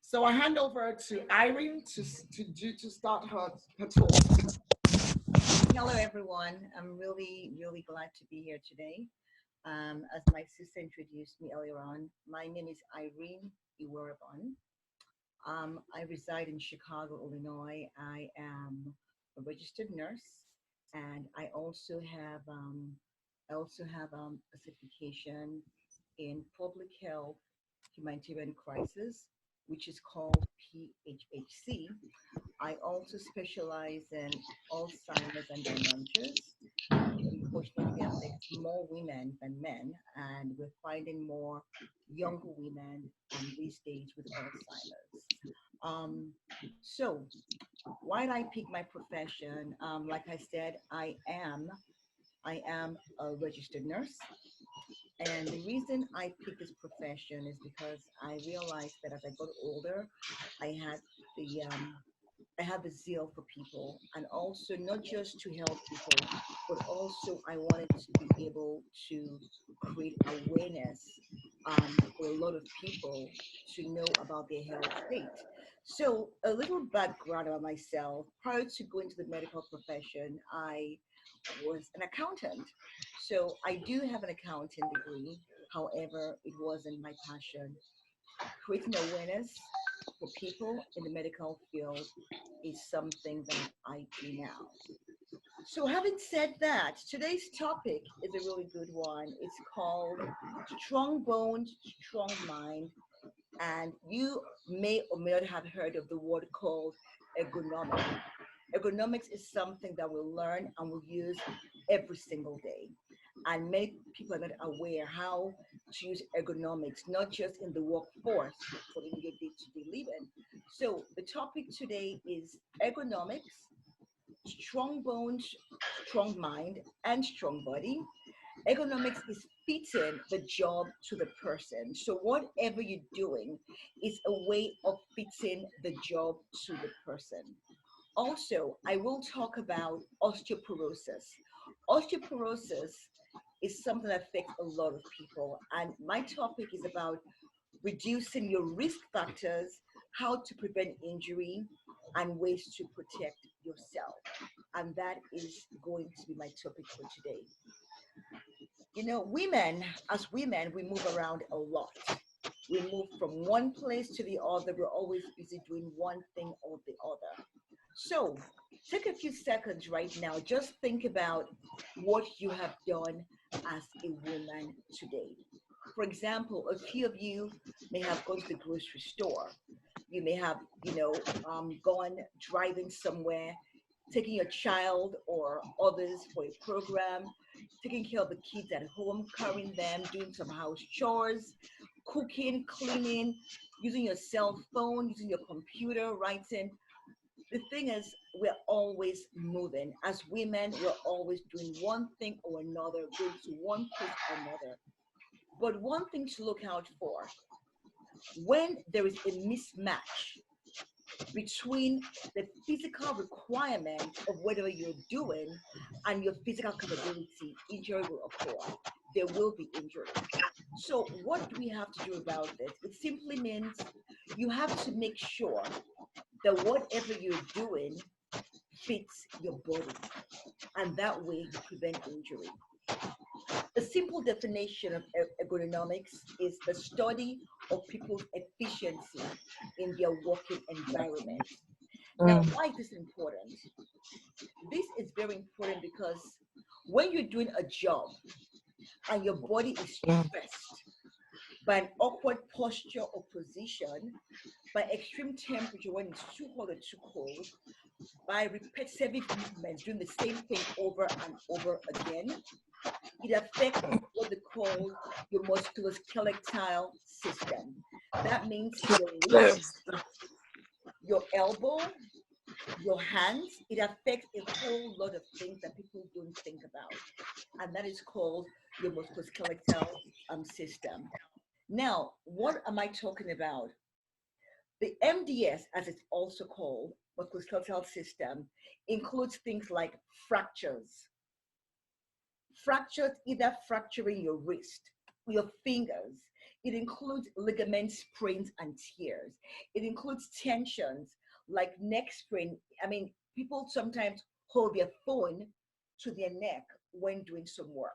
So I hand over to Irene to start her talk. Hello, everyone. I'm really glad to be here today. As my sister introduced me earlier on, my name is Irene Iwerebon. I reside in Chicago, Illinois. I am a registered nurse, and I also have a certification in public health humanitarian crisis, which is called PHHC. I also specialize in Alzheimer's and dementias, which unfortunately affects more women than men, and we're finding more younger women these days with Alzheimer's. Um, so, why did I pick my profession? Like I said, I am a registered nurse, and the reason I picked this profession is because I realized that as I got older, I had the I have a zeal for people, and also not just to help people, but also I wanted to be able to create awareness for a lot of people to know about their health state. So, a little background about myself. Prior to going to the medical profession, I was an accountant. So, I do have an accounting degree. However, it wasn't my passion. Creating awareness for people in the medical field is something that I do now. So, having said that, today's topic is a really good one. It's called Strong Bones, Strong Mind. And you may or may not have heard of the word called ergonomics. Ergonomics is something that we learn and we use every single day. And many people are not aware how to use ergonomics, not just in the workforce, but in your day to day living. So, the topic today is ergonomics, strong bones, strong mind, and strong body. Ergonomics is fitting the job to the person. So, whatever you're doing is a way of fitting the job to the person. Also, I will talk about osteoporosis. Osteoporosis is something that affects a lot of people, and my topic is about reducing your risk factors, how to prevent injury, and ways to protect yourself. And that is going to be my topic for today. As women, we move around a lot. We move from one place to the other. We're always busy doing one thing or the other. So take a few seconds right now. Just think about what you have done as a woman today. For example, a few of you may have gone to the grocery store. You may have, gone driving somewhere, taking your child or others for a program, taking care of the kids at home, carrying them, doing some house chores, cooking, cleaning, using your cell phone, using your computer, writing. The thing is, we're always moving. As women, we're always doing one thing or another, going to one place or another. But one thing to look out for, when there is a mismatch between the physical requirement of whatever you're doing and your physical capability, injury will occur. There will be injury. So, what do we have to do about this? It simply means you have to make sure that whatever you're doing fits your body, and that way you prevent injury. A simple definition of ergonomics is the study of people's efficiency in their working environment. Now, Mm, why is this important? This is very important because when you're doing a job and your body is mm, stressed by an awkward posture or position, by extreme temperature when it's too hot or too cold, by repetitive movements doing the same thing over and over again, it affects what they call your musculoskeletal system. That means your wrist, yes. your elbow, your hands. It affects a whole lot of things that people don't think about, and that is called your musculoskeletal system. Now, what am I talking about? The MDS, as it's also called, musculoskeletal system, includes things like fractures. Fractures, either fracturing your wrist, your fingers. It includes ligament sprains and tears. It includes tensions like neck sprain. I mean, people sometimes hold their phone to their neck when doing some work.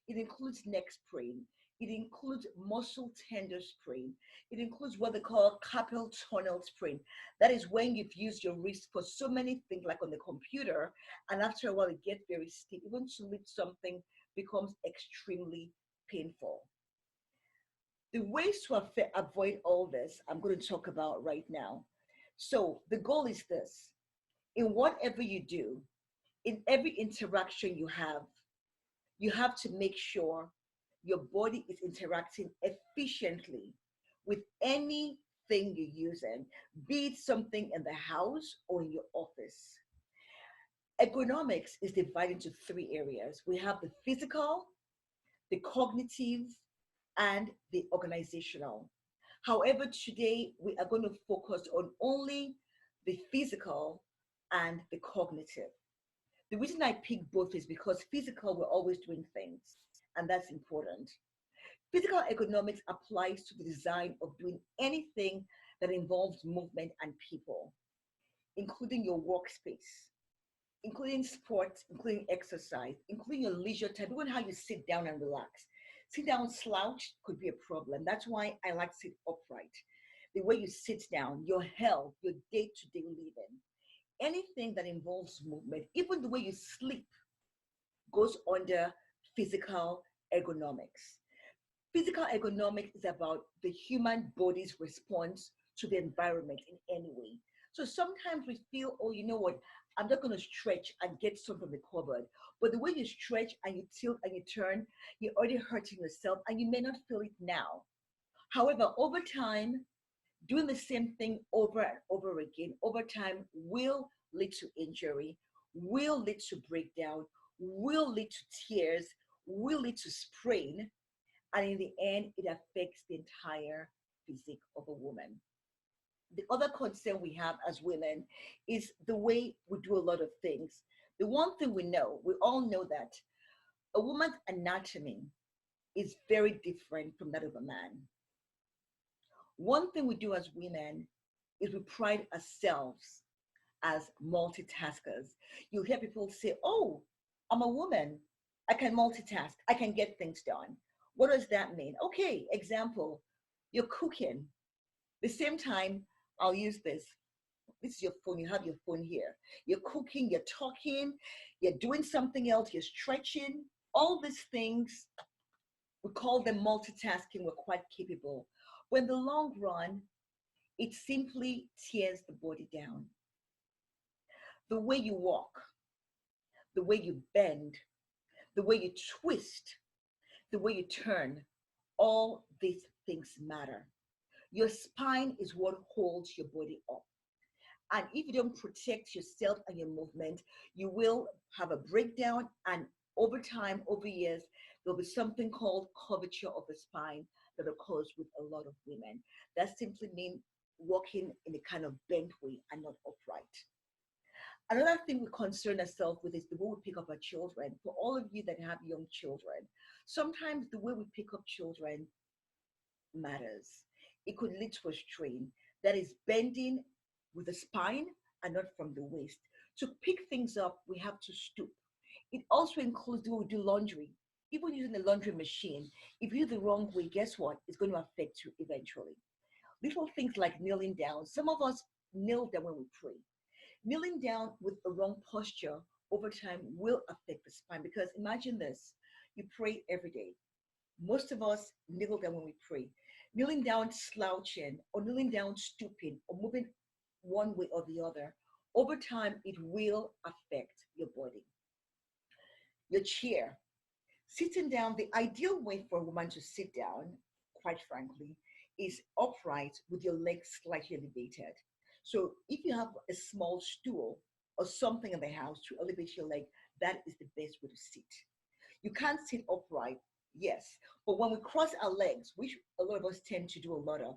It includes neck sprain. It includes muscle tender sprain. It includes what they call carpal tunnel sprain. That is when you've used your wrist for so many things, like on the computer, and after a while it gets very stiff. Even to lift something becomes extremely painful. The ways to avoid all this, I'm going to talk about right now. So the goal is this: in whatever you do, in every interaction you have to make sure your body is interacting efficiently with anything you're using, be it something in the house or in your office. Ergonomics is divided into three areas. We have the physical, the cognitive, and the organizational. However, today we are going to focus on only the physical and the cognitive. The reason I pick both is because physical, we're always doing things, and that's important. Physical ergonomics applies to the design of doing anything that involves movement and people, including your workspace, including sports, including exercise, including your leisure time, even how you sit down and relax. Sit down slouched could be a problem. That's why I like to sit upright. The way you sit down, your health, your day-to-day living, anything that involves movement, even the way you sleep goes under physical ergonomics. Physical ergonomics is about the human body's response to the environment in any way. So sometimes we feel, oh, you know what, I'm not going to stretch and get some from the cupboard. But the way you stretch and you tilt and you turn, you're already hurting yourself and you may not feel it now. However, over time, doing the same thing over and over again, over time will lead to injury, will lead to breakdown, will lead to tears, will lead to sprain, and in the end, it affects the entire physique of a woman. The other concern we have as women is the way we do a lot of things. The one thing we all know that a woman's anatomy is very different from that of a man. One thing we do as women is we pride ourselves as multitaskers. You'll hear people say, oh, I'm a woman. I can multitask. I can get things done. What does that mean? Okay, example, you're cooking. The same time, I'll use this. This is your phone. You have your phone here. You're cooking, you're talking, you're doing something else, you're stretching. All these things, we call them multitasking. We're quite capable. But in the long run, it simply tears the body down. The way you walk, the way you bend, the way you twist, the way you turn, all these things matter. Your spine is what holds your body up. And if you don't protect yourself and your movement, you will have a breakdown. And over time, over years, there'll be something called curvature of the spine that occurs with a lot of women. That simply means walking in a kind of bent way and not upright. Another thing we concern ourselves with is the way we pick up our children. For all of you that have young children, sometimes the way we pick up children matters. It could lead to a strain that is bending with the spine and not from the waist. To pick things up, we have to stoop. It also includes the way we do laundry. Even using the laundry machine, if you do the wrong way, guess what? It's going to affect you eventually. Little things like kneeling down. Some of us kneel down when we pray. Kneeling down with the wrong posture over time will affect the spine, because imagine this: you pray every day. Most of us kneel down when we pray. Kneeling down slouching or kneeling down stooping or moving one way or the other, over time it will affect your body. Your chair. Sitting down, the ideal way for a woman to sit down, quite frankly, is upright with your legs slightly elevated. So if you have a small stool or something in the house to elevate your leg, that is the best way to sit. You can't sit upright, yes, but when we cross our legs, which a lot of us tend to do a lot of,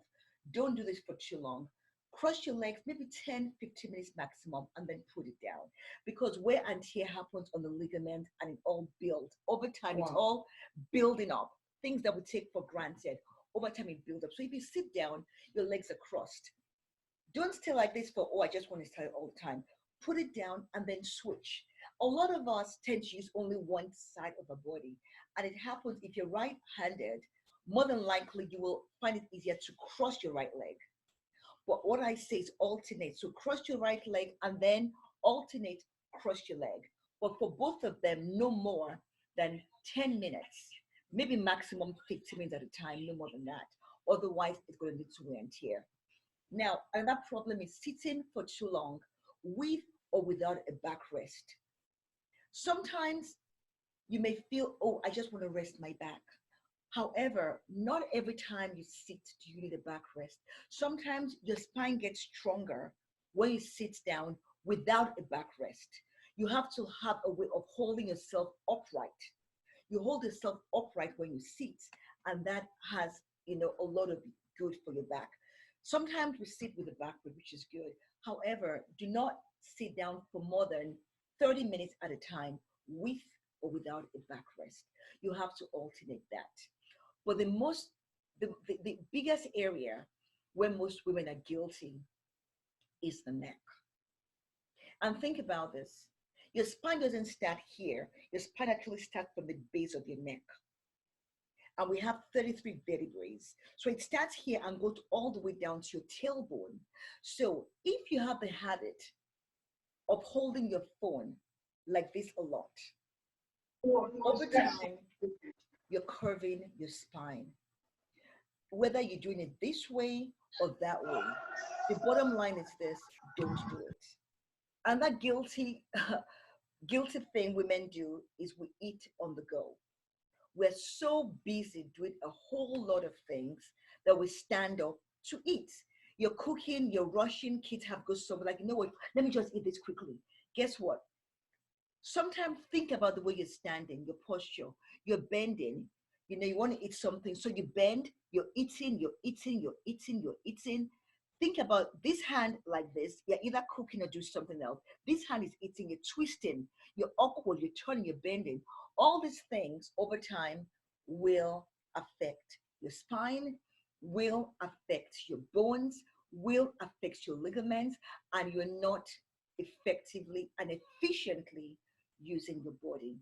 don't do this for too long. Cross your legs maybe 10, 15 minutes maximum and then put it down, because wear and tear happens on the ligament and it all builds. Over time, it's Wow. all building up. Things that we take for granted. over time it builds up. So if you sit down, your legs are crossed. Don't stay like this for, oh, I just want to stay all the time. Put it down and then switch. A lot of us tend to use only one side of our body. And it happens if you're right handed, more than likely you will find it easier to cross your right leg. But what I say is alternate. So cross your right leg and then alternate, cross your leg. But for both of them, no more than 10 minutes, maybe maximum 15 minutes at a time, no more than that. Otherwise, it's going to lead to wear and tear. Now, another problem is sitting for too long with or without a backrest. Sometimes you may feel, oh, I just want to rest my back. However, not every time you sit do you need a backrest. Sometimes your spine gets stronger when you sit down without a backrest. You have to have a way of holding yourself upright. You hold yourself upright when you sit, and that has, a lot of good for your back. Sometimes we sit with a backrest, which is good. However, do not sit down for more than 30 minutes at a time with or without a backrest. You have to alternate that. But the biggest area where most women are guilty is the neck. And think about this. Your spine doesn't start here. Your spine actually starts from the base of your neck. And we have 33 vertebrae. So it starts here and goes all the way down to your tailbone. So if you have the habit of holding your phone like this a lot, over time, you're curving your spine. Whether you're doing it this way or that way, the bottom line is this: don't do it. And that guilty thing women do is we eat on the go. We're so busy doing a whole lot of things that we stand up to eat. You're cooking, you're rushing, kids have go somewhere, like, you know what, let me just eat this quickly. Guess what? Sometimes think about the way you're standing, your posture, you're bending. You want to eat something, so you bend, you're eating, you're eating, you're eating, you're eating. Think about this hand like this. You're either cooking or do something else. This hand is eating, you're twisting, you're awkward, you're turning, you're bending. All these things over time will affect your spine, will affect your bones, will affect your ligaments, and you're not effectively and efficiently using your body.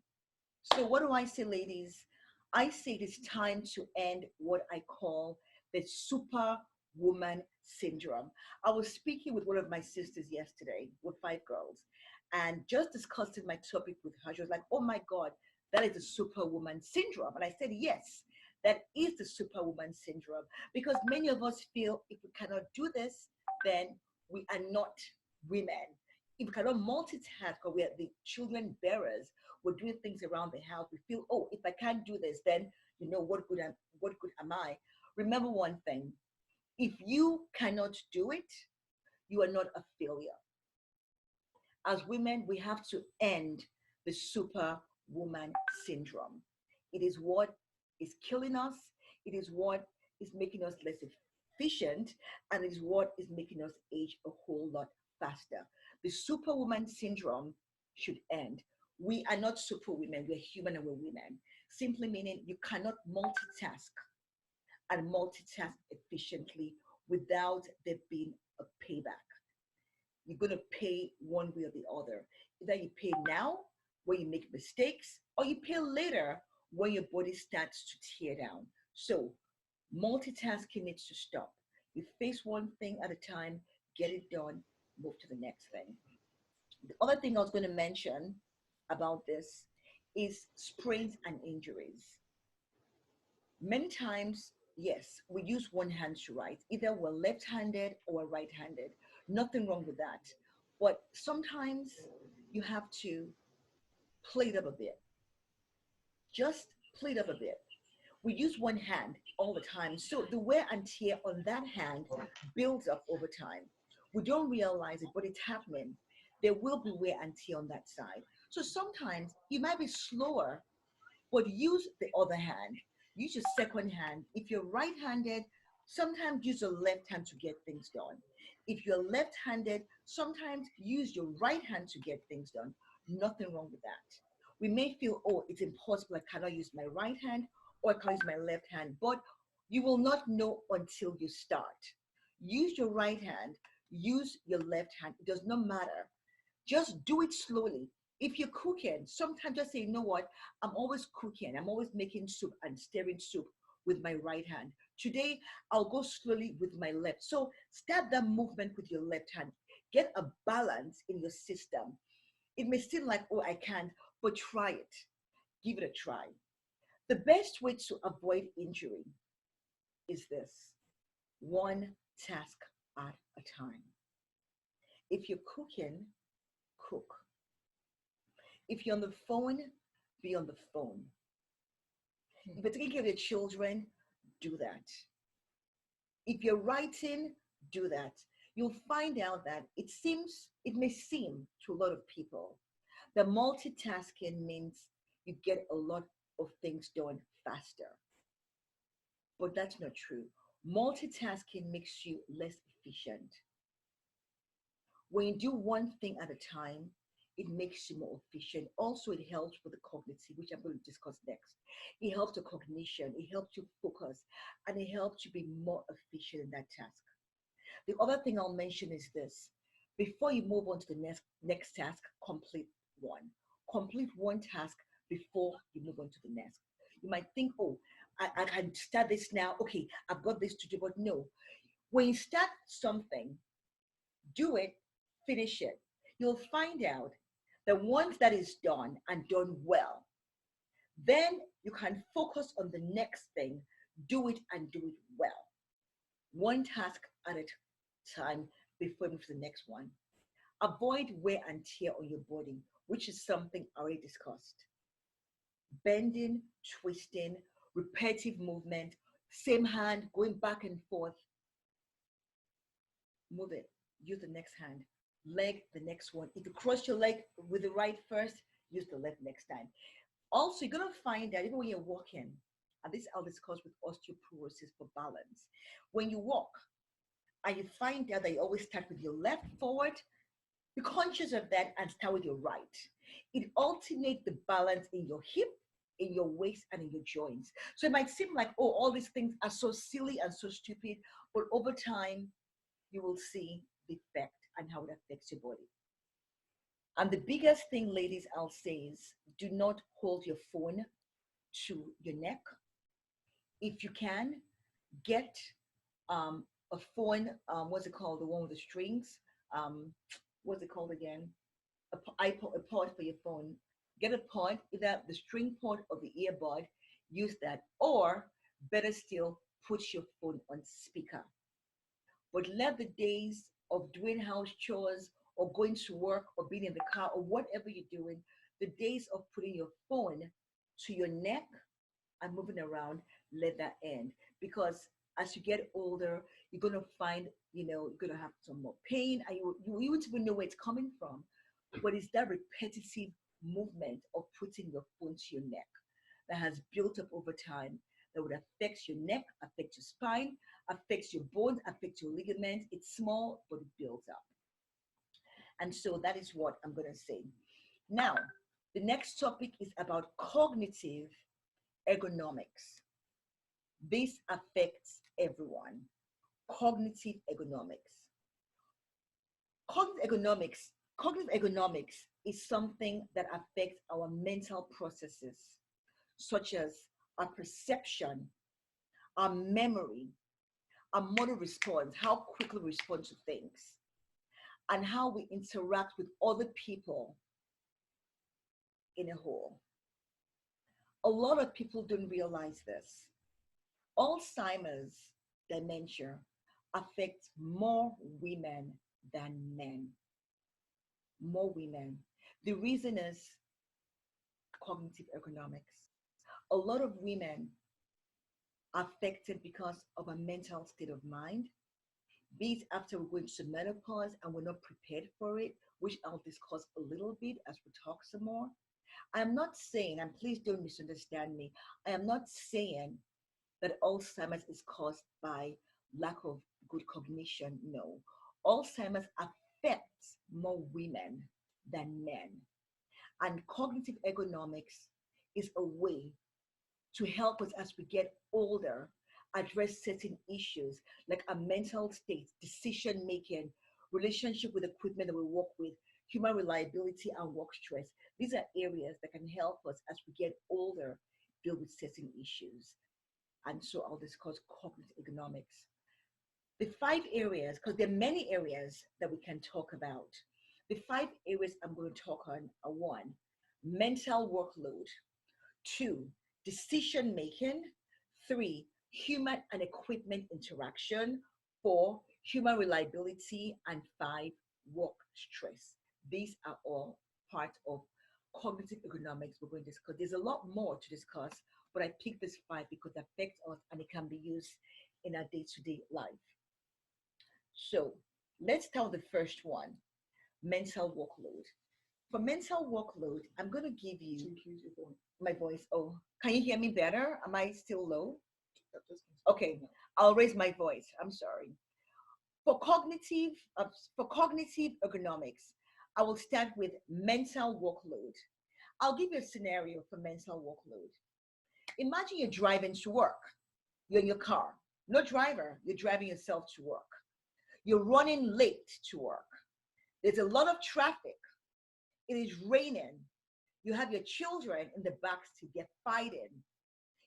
So what do I say, ladies? I say it is time to end what I call the superwoman syndrome. I was speaking with one of my sisters yesterday with 5 girls and just discussing my topic with her. She was like, oh my God, that is the superwoman syndrome. And I said, yes, that is the superwoman syndrome, because many of us feel if we cannot do this, then we are not women. If we cannot multitask, or we are the children bearers, we're doing things around the house, we feel, oh, if I can't do this, then what good am I? Remember one thing: if you cannot do it, you are not a failure. As women, we have to end the superwoman syndrome. It is what is killing us. It is what is making us less efficient, and it is what is making us age a whole lot faster. The superwoman syndrome should end. We are not superwomen, we're human and we're women. Simply meaning you cannot multitask and multitask efficiently without there being a payback. You're going to pay one way or the other. Either you pay now when you make mistakes, or you pay later when your body starts to tear down. So multitasking needs to stop. You face one thing at a time, get it done, move to the next thing. The other thing I was going to mention about this is sprains and injuries. Many times, yes, we use one hand to write. Either we're left-handed or right-handed. Nothing wrong with that. But sometimes you have to play it up a bit. Just play it up a bit. We use one hand all the time. So the wear and tear on that hand builds up over time. We don't realize it, but it's happening. There will be wear and tear on that side. So sometimes you might be slower, but use the other hand. Use your second hand. If you're right-handed, sometimes use your left hand to get things done. If you're left-handed, sometimes use your right hand to get things done. Nothing wrong with that. We may feel, oh, it's impossible, I cannot use my right hand, or I can't use my left hand, but You will not know until you start. Use your right hand, use your left hand. It does not matter. Just do it slowly. If you're cooking, sometimes just say, you know what? I'm always cooking. I'm always making soup and stirring soup with my right hand. Today, I'll go slowly with my left. So start that movement with your left hand. Get a balance in your system. It may seem like, oh, I can't, but try it. Give it a try. The best way to avoid injury is this: one task at a time. If you're cooking, cook. If you're on the phone, be on the phone. If you're taking care of your children, do that. If you're writing, do that. You'll find out that it may seem to a lot of people that multitasking means you get a lot of things done faster. But that's not true. Multitasking makes you less efficient. When you do one thing at a time, it makes you more efficient. Also, it helps with the cognitive, which I'm going to discuss next. It helps the cognition, it helps you focus, and it helps you be more efficient in that task. The other thing I'll mention is this: before you move on to the next task, complete one. Complete one task before you move on to the next. You might think, oh, I can start this now. Okay, I've got this to do, but no. When you start something, do it, finish it. You'll find out that once that is done and done well, then you can focus on the next thing, do it and do it well. One task at a time before moving to the next one. Avoid wear and tear on your body, which is something I already discussed. Bending, twisting, repetitive movement, same hand going back and forth. Move it. Use the next hand. Leg, the next one. If you cross your leg with the right first, use the left next time. Also, you're going to find that even when you're walking, and this I'll discuss with osteoporosis for balance. When you walk and you find out that you always start with your left forward, be conscious of that and start with your right. It alternates the balance in your hip, in your waist, and in your joints. So it might seem like, oh, all these things are so silly and so stupid, but over time, you will see the effect and how it affects your body. And the biggest thing, ladies, I'll say is do not hold your phone to your neck. If you can, get a phone, what's it called? The one with the strings. What's it called again? A port for your phone. Get a port, either the string port or the earbud. Use that. Or better still, put your phone on speaker. But let the days of doing house chores or going to work or being in the car or whatever you're doing, the days of putting your phone to your neck and moving around, let that end. Because as you get older, you're going to find, you're going to have some more pain and you won't even know where it's coming from. But it's that repetitive movement of putting your phone to your neck that has built up over time that would affect your neck, affect your spine, affects your bones, affects your ligaments. It's small, but it builds up. And so that is what I'm going to say. Now, the next topic is about cognitive ergonomics. This affects everyone. Cognitive ergonomics. Cognitive ergonomics is something that affects our mental processes, such as our perception, our memory, our motor response, how quickly we respond to things, and how we interact with other people in a whole. A lot of people don't realize this. Alzheimer's dementia affects more women than men. More women. The reason is cognitive ergonomics. A lot of women are affected because of a mental state of mind, be it after we're going to menopause and we're not prepared for it, which I'll discuss a little bit as we talk some more. I'm not saying, and please don't misunderstand me, I am not saying that Alzheimer's is caused by lack of good cognition. No. Alzheimer's affects more women than men. And cognitive ergonomics is a way to help us as we get older address certain issues like a mental state, decision making, relationship with equipment that we work with, human reliability, and work stress. These are areas that can help us as we get older deal with certain issues. And so I'll discuss cognitive economics. The five areas, because there are many areas that we can talk about. The five areas I'm going to talk on are: one, mental workload; two, decision making; three, human and equipment interaction; four, human reliability; and five, work stress. These are all part of cognitive economics we're going to discuss. There's a lot more to discuss, but I picked this five because it affects us and it can be used in our day-to-day life. So let's start with the first one, mental workload. For mental workload, I'm going to give you my voice. Oh, can you hear me better? Am I still low? Okay, I'll raise my voice. I'm sorry. For cognitive, for cognitive ergonomics, I will start with mental workload. I'll give you a scenario for mental workload. Imagine you're driving to work. You're in your car. No driver. You're driving yourself to work. You're running late to work. There's a lot of traffic. It is raining. You have your children in the back seat. They're fighting.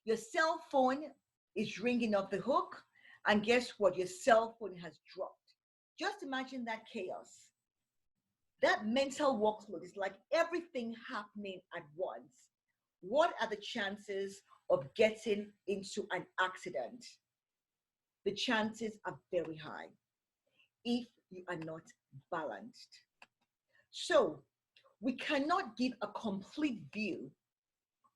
Your cell phone is ringing off the hook. And guess what? Your cell phone has dropped. Just imagine that chaos. That mental workload is like everything happening at once. What are the chances of getting into an accident? The chances are very high if you are not balanced. So we cannot give a complete view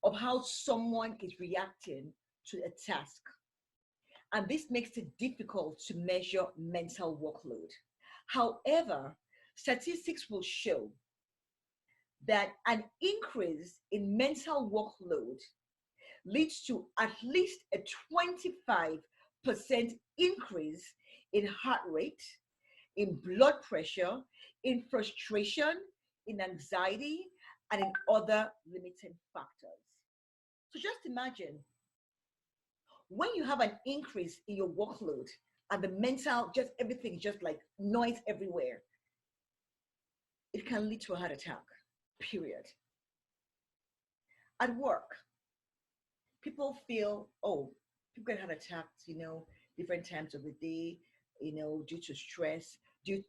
of how someone is reacting to a task. And this makes it difficult to measure mental workload. However, statistics will show that an increase in mental workload leads to at least a 25% increase in heart rate, in blood pressure, in frustration, in anxiety, and in other limiting factors. So just imagine when you have an increase in your workload and the mental, just everything, just like noise everywhere, it can lead to a heart attack, period. At work, people feel, oh, people get heart attacks, different times of the day, due to stress, different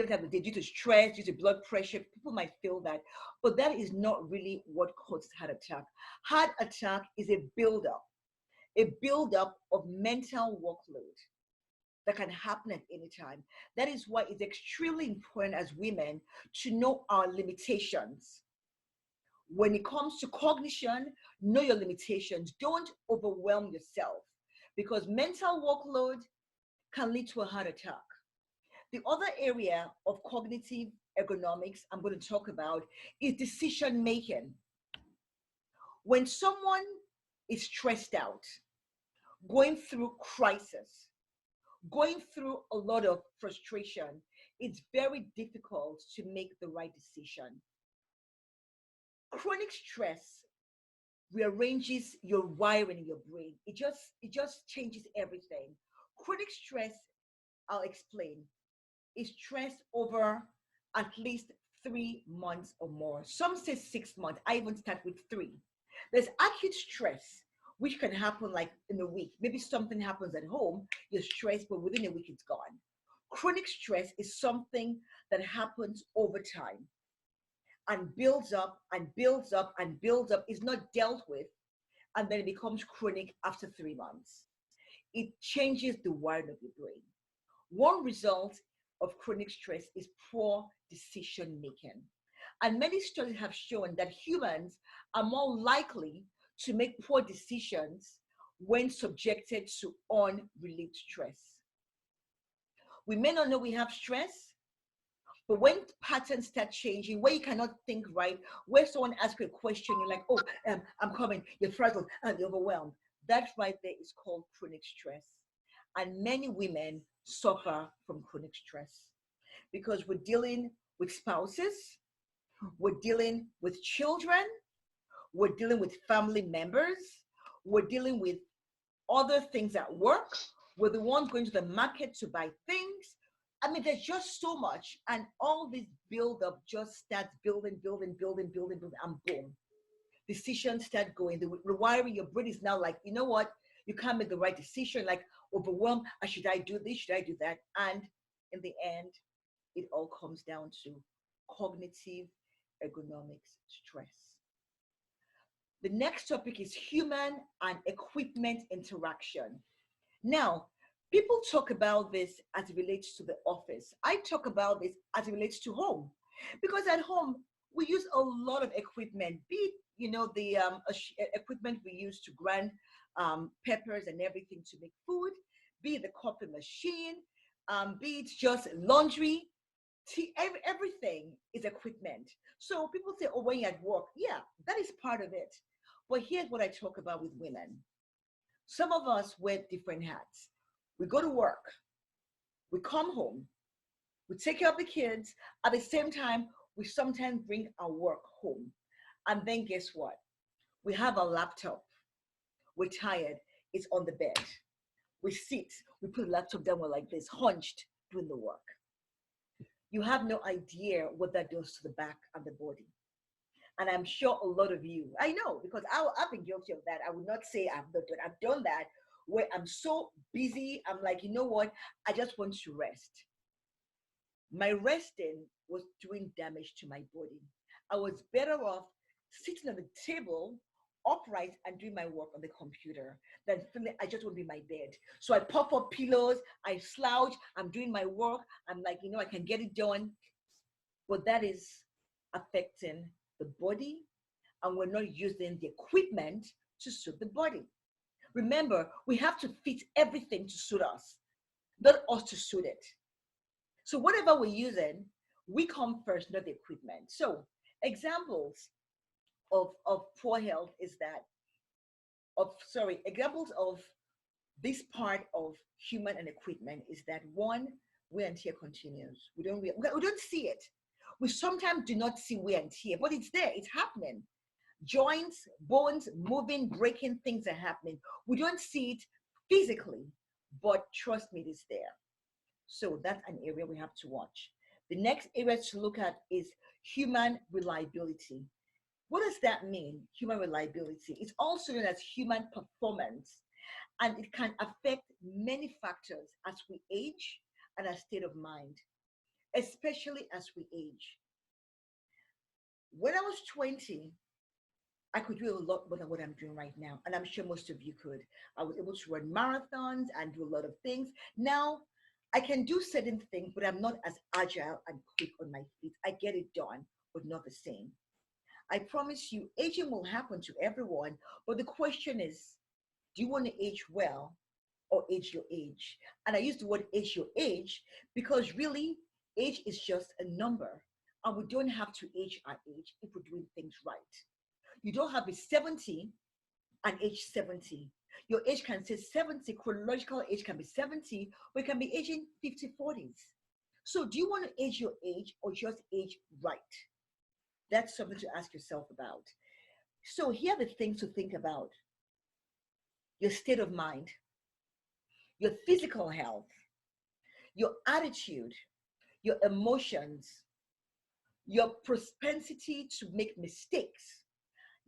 times of the day, due to stress, due to blood pressure. People might feel that, but that is not really what causes heart attack. Heart attack is a buildup of mental workload that can happen at any time. That is why it's extremely important as women to know our limitations. When it comes to cognition, know your limitations. Don't overwhelm yourself because mental workload can lead to a heart attack. The other area of cognitive ergonomics I'm going to talk about is decision making. When someone is stressed out, going through crisis, going through a lot of frustration, it's very difficult to make the right decision. Chronic stress rearranges your wiring in your brain. It just changes everything. Chronic stress, I'll explain, is stress over at least 3 months or more. Some say 6 months. I even start with 3. There's acute stress, which can happen like in a week. Maybe something happens at home, you're stressed, but within a week it's gone. Chronic stress is something that happens over time and builds up and builds up and builds up, is not dealt with, and then it becomes chronic after 3 months. It changes the wiring of your brain. One result of chronic stress is poor decision making. And many studies have shown that humans are more likely to make poor decisions when subjected to unrelieved stress. We may not know we have stress, but when patterns start changing, where you cannot think right, where someone asks you a question, you're like, oh, I'm coming, you're frazzled, and you're overwhelmed. That right there is called chronic stress. And many women suffer from chronic stress because we're dealing with spouses, we're dealing with children, we're dealing with family members, we're dealing with other things at work. We're the ones going to the market to buy things. I mean, there's just so much. And all this build up just starts building, and boom. Decisions start going. The rewiring, your brain is now like, you know what? You can't make the right decision, like overwhelmed. Should I do this? Should I do that? And in the end, it all comes down to cognitive ergonomics stress. The next topic is human and equipment interaction. Now, people talk about this as it relates to the office. I talk about this as it relates to home, because at home we use a lot of equipment. Be it, the equipment we use to grind peppers and everything to make food. Be it the coffee machine. Be it just laundry. Everything is equipment. So people say, "Oh, when you're at work," yeah, that is part of it. But here's what I talk about with women. Some of us wear different hats. We go to work, we come home, we take care of the kids. At the same time, we sometimes bring our work home. And then guess what? We have our laptop. We're tired. It's on the bed. We sit, we put the laptop down, we're like this, hunched, doing the work. You have no idea what that does to the back and the body. And I'm sure a lot of you, I know, because I've been guilty of that. I would not say I've not done. I've done that where I'm so busy. I'm like, you know what? I just want to rest. My resting was doing damage to my body. I was better off sitting on the table upright and doing my work on the computer than feeling I just want to be in my bed. So I pop up pillows, I slouch, I'm doing my work. I'm like, I can get it done. But that is affecting the body, and we're not using the equipment to suit the body. Remember, we have to fit everything to suit us, not us to suit it. So whatever we're using, we come first, not the equipment. So examples of poor health is that, examples of this part of human and equipment is that, one, wear and tear continues. We don't see it. We sometimes do not see wear and tear, but it's there, it's happening. Joints, bones, moving, breaking, things are happening. We don't see it physically, but trust me, it is there. So that's an area we have to watch. The next area to look at is human reliability. What does that mean, human reliability? It's also known as human performance, and it can affect many factors as we age and our state of mind, especially as we age. When I was 20, I could do a lot more than what I'm doing right now. And I'm sure most of you could. I was able to run marathons and do a lot of things. Now, I can do certain things, but I'm not as agile and quick on my feet. I get it done, but not the same. I promise you, aging will happen to everyone. But the question is, do you want to age well or age your age? And I use the word age your age because really, age is just a number. And we don't have to age our age if we're doing things right. You don't have to be 70 and age 70. Your age can say 70, chronological age can be 70, or it can be aging 50, 40s. So do you want to age your age or just age right? That's something to ask yourself about. So here are the things to think about. Your state of mind, your physical health, your attitude, your emotions, your propensity to make mistakes,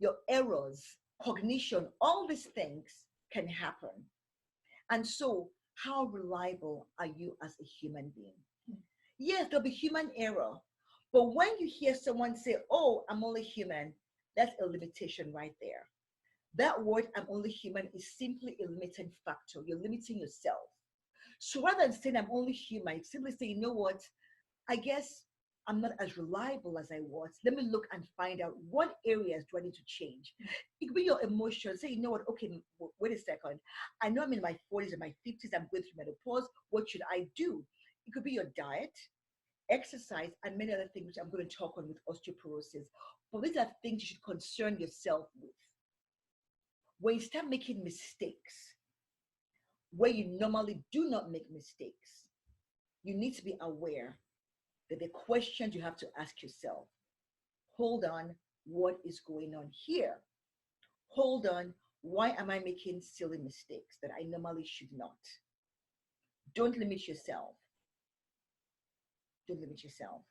your errors, cognition, all these things can happen. And so, how reliable are you as a human being? Yes, there'll be human error. But when you hear someone say, "Oh, I'm only human," that's a limitation right there. That word, "I'm only human," is simply a limiting factor. You're limiting yourself. So rather than saying I'm only human, you simply say, you know what, I guess I'm not as reliable as I was. Let me look and find out what areas do I need to change. It could be your emotions. Say, you know what, okay, wait a second. I know I'm in my 40s and my 50s, I'm going through menopause. What should I do? It could be your diet, exercise, and many other things which I'm going to talk on with osteoporosis. But these are things you should concern yourself with. When you start making mistakes, where you normally do not make mistakes, you need to be aware that the questions you have to ask yourself: hold on, what is going on here? Hold on, Why am I making silly mistakes that I normally should not? Don't limit yourself. Don't limit yourself.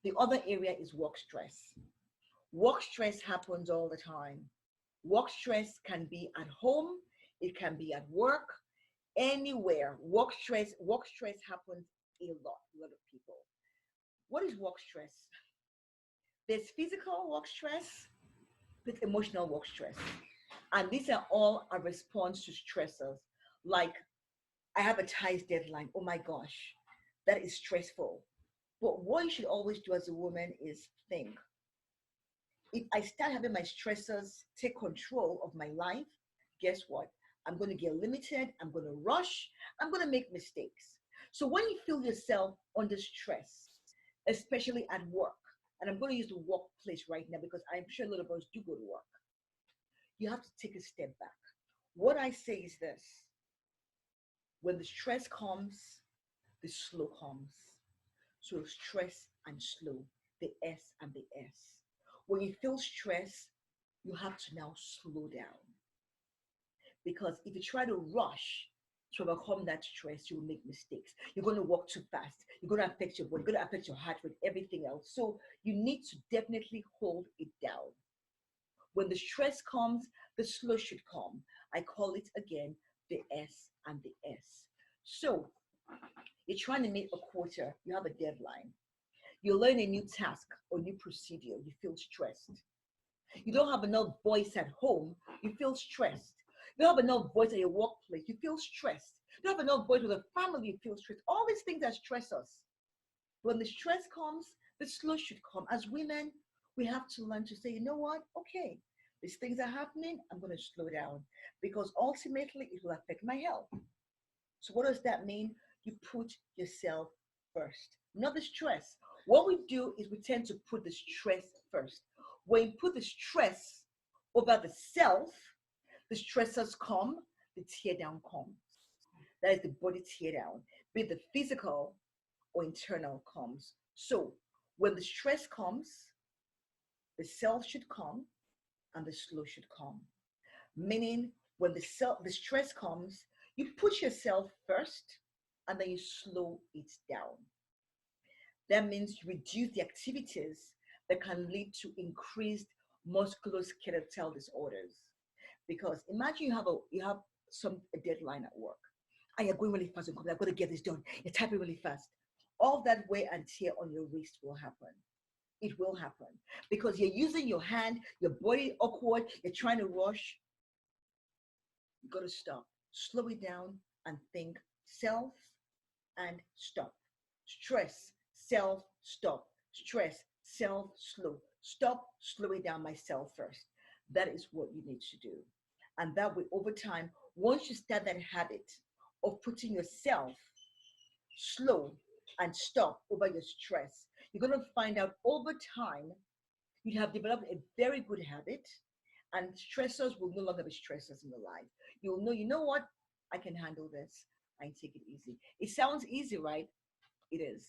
The other area is work stress. Work stress happens all the time. Work stress can be at home, it can be at work, anywhere. Work stress happens a lot of people. What is work stress? There's physical work stress, there's emotional work stress. And these are all a response to stressors. Like, I have a tight deadline. Oh my gosh, that is stressful. But what you should always do as a woman is think, if I start having my stressors take control of my life, guess what? I'm going to get limited. I'm going to rush. I'm going to make mistakes. So when you feel yourself under stress, especially at work, and I'm going to use the workplace right now because I'm sure a lot of us do go to work, you have to take a step back. What I say is this: when the stress comes, the slow comes. So stress and slow, the S and the S. When you feel stress, you have to now slow down. Because if you try to rush to overcome that stress, you'll make mistakes. You're going to walk too fast. You're going to affect your body. You're going to affect your heart rate, everything else. So you need to definitely hold it down. When the stress comes, the slow should come. I call it again the S and the S. So you're trying to make a quarter, you have a deadline. You learn a new task or new procedure, you feel stressed. You don't have enough voice at home, you feel stressed. You don't have enough voice at your workplace, you feel stressed. You don't have enough voice with a family, you feel stressed. All these things that stress us. When the stress comes, the slow should come. As women, we have to learn to say, you know what? Okay, these things are happening, I'm going to slow down because ultimately it will affect my health. So what does that mean? You put yourself first, not the stress. What we do is we tend to put the stress first. When you put the stress over the self, the stressors come, the tear down comes. That is the body tear down, be it the physical or internal comes. So when the stress comes, the self should come and the slow should come. Meaning when the stress comes, you put yourself first and then you slow it down. That means you reduce the activities that can lead to increased musculoskeletal disorders. Because imagine you have a deadline at work and you're going really fast and I've got to get this done. You're typing really fast. All that wear and tear on your wrist will happen. It will happen because you're using your hand, your body awkward, you're trying to rush. You got to stop, slow it down and think self and stop. Stress, self, stop. Stress, self, slow. Stop, slow it down myself first. That is what you need to do. And that way, over time, once you start that habit of putting yourself slow and stop over your stress, you're going to find out over time you have developed a very good habit and stressors will no longer be stressors in your life. You'll know, you know what? I can handle this. I take it easy. It sounds easy, right? It is.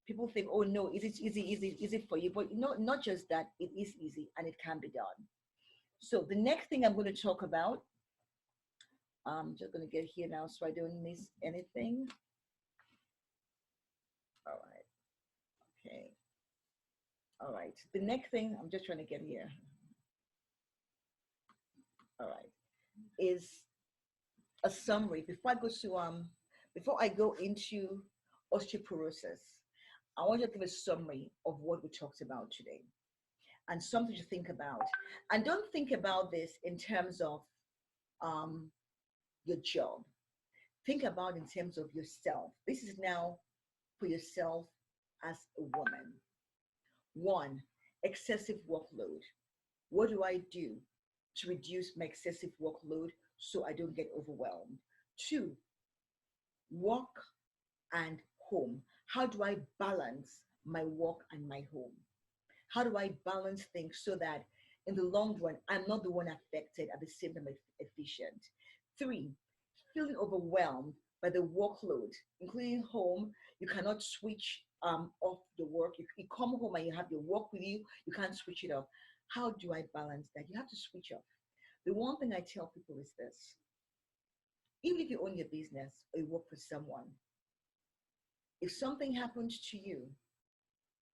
People think, oh no, is it easy for you? But not just that, it is easy and it can be done. So the next thing I'm going to talk about, I'm just going to get here now so I don't miss anything. All right. Okay. All right. The next thing, I'm just trying to get here. All right. Is a summary before I go into osteoporosis. I want you to give a summary of what we talked about today and something to think about. And don't think about this in terms of your job. Think about in terms of yourself. This is now for yourself as a woman. One, excessive workload. What do I do to reduce my excessive workload so I don't get overwhelmed? Two, work and home. How do I balance my work and my home? How do I balance things so that in the long run, I'm not the one affected at the same time efficient? Three, feeling overwhelmed by the workload, including home. You cannot switch off the work. You come home and you have your work with you. You can't switch it off. How do I balance that? You have to switch off. The one thing I tell people is this: even if you own your business or you work for someone, if something happens to you,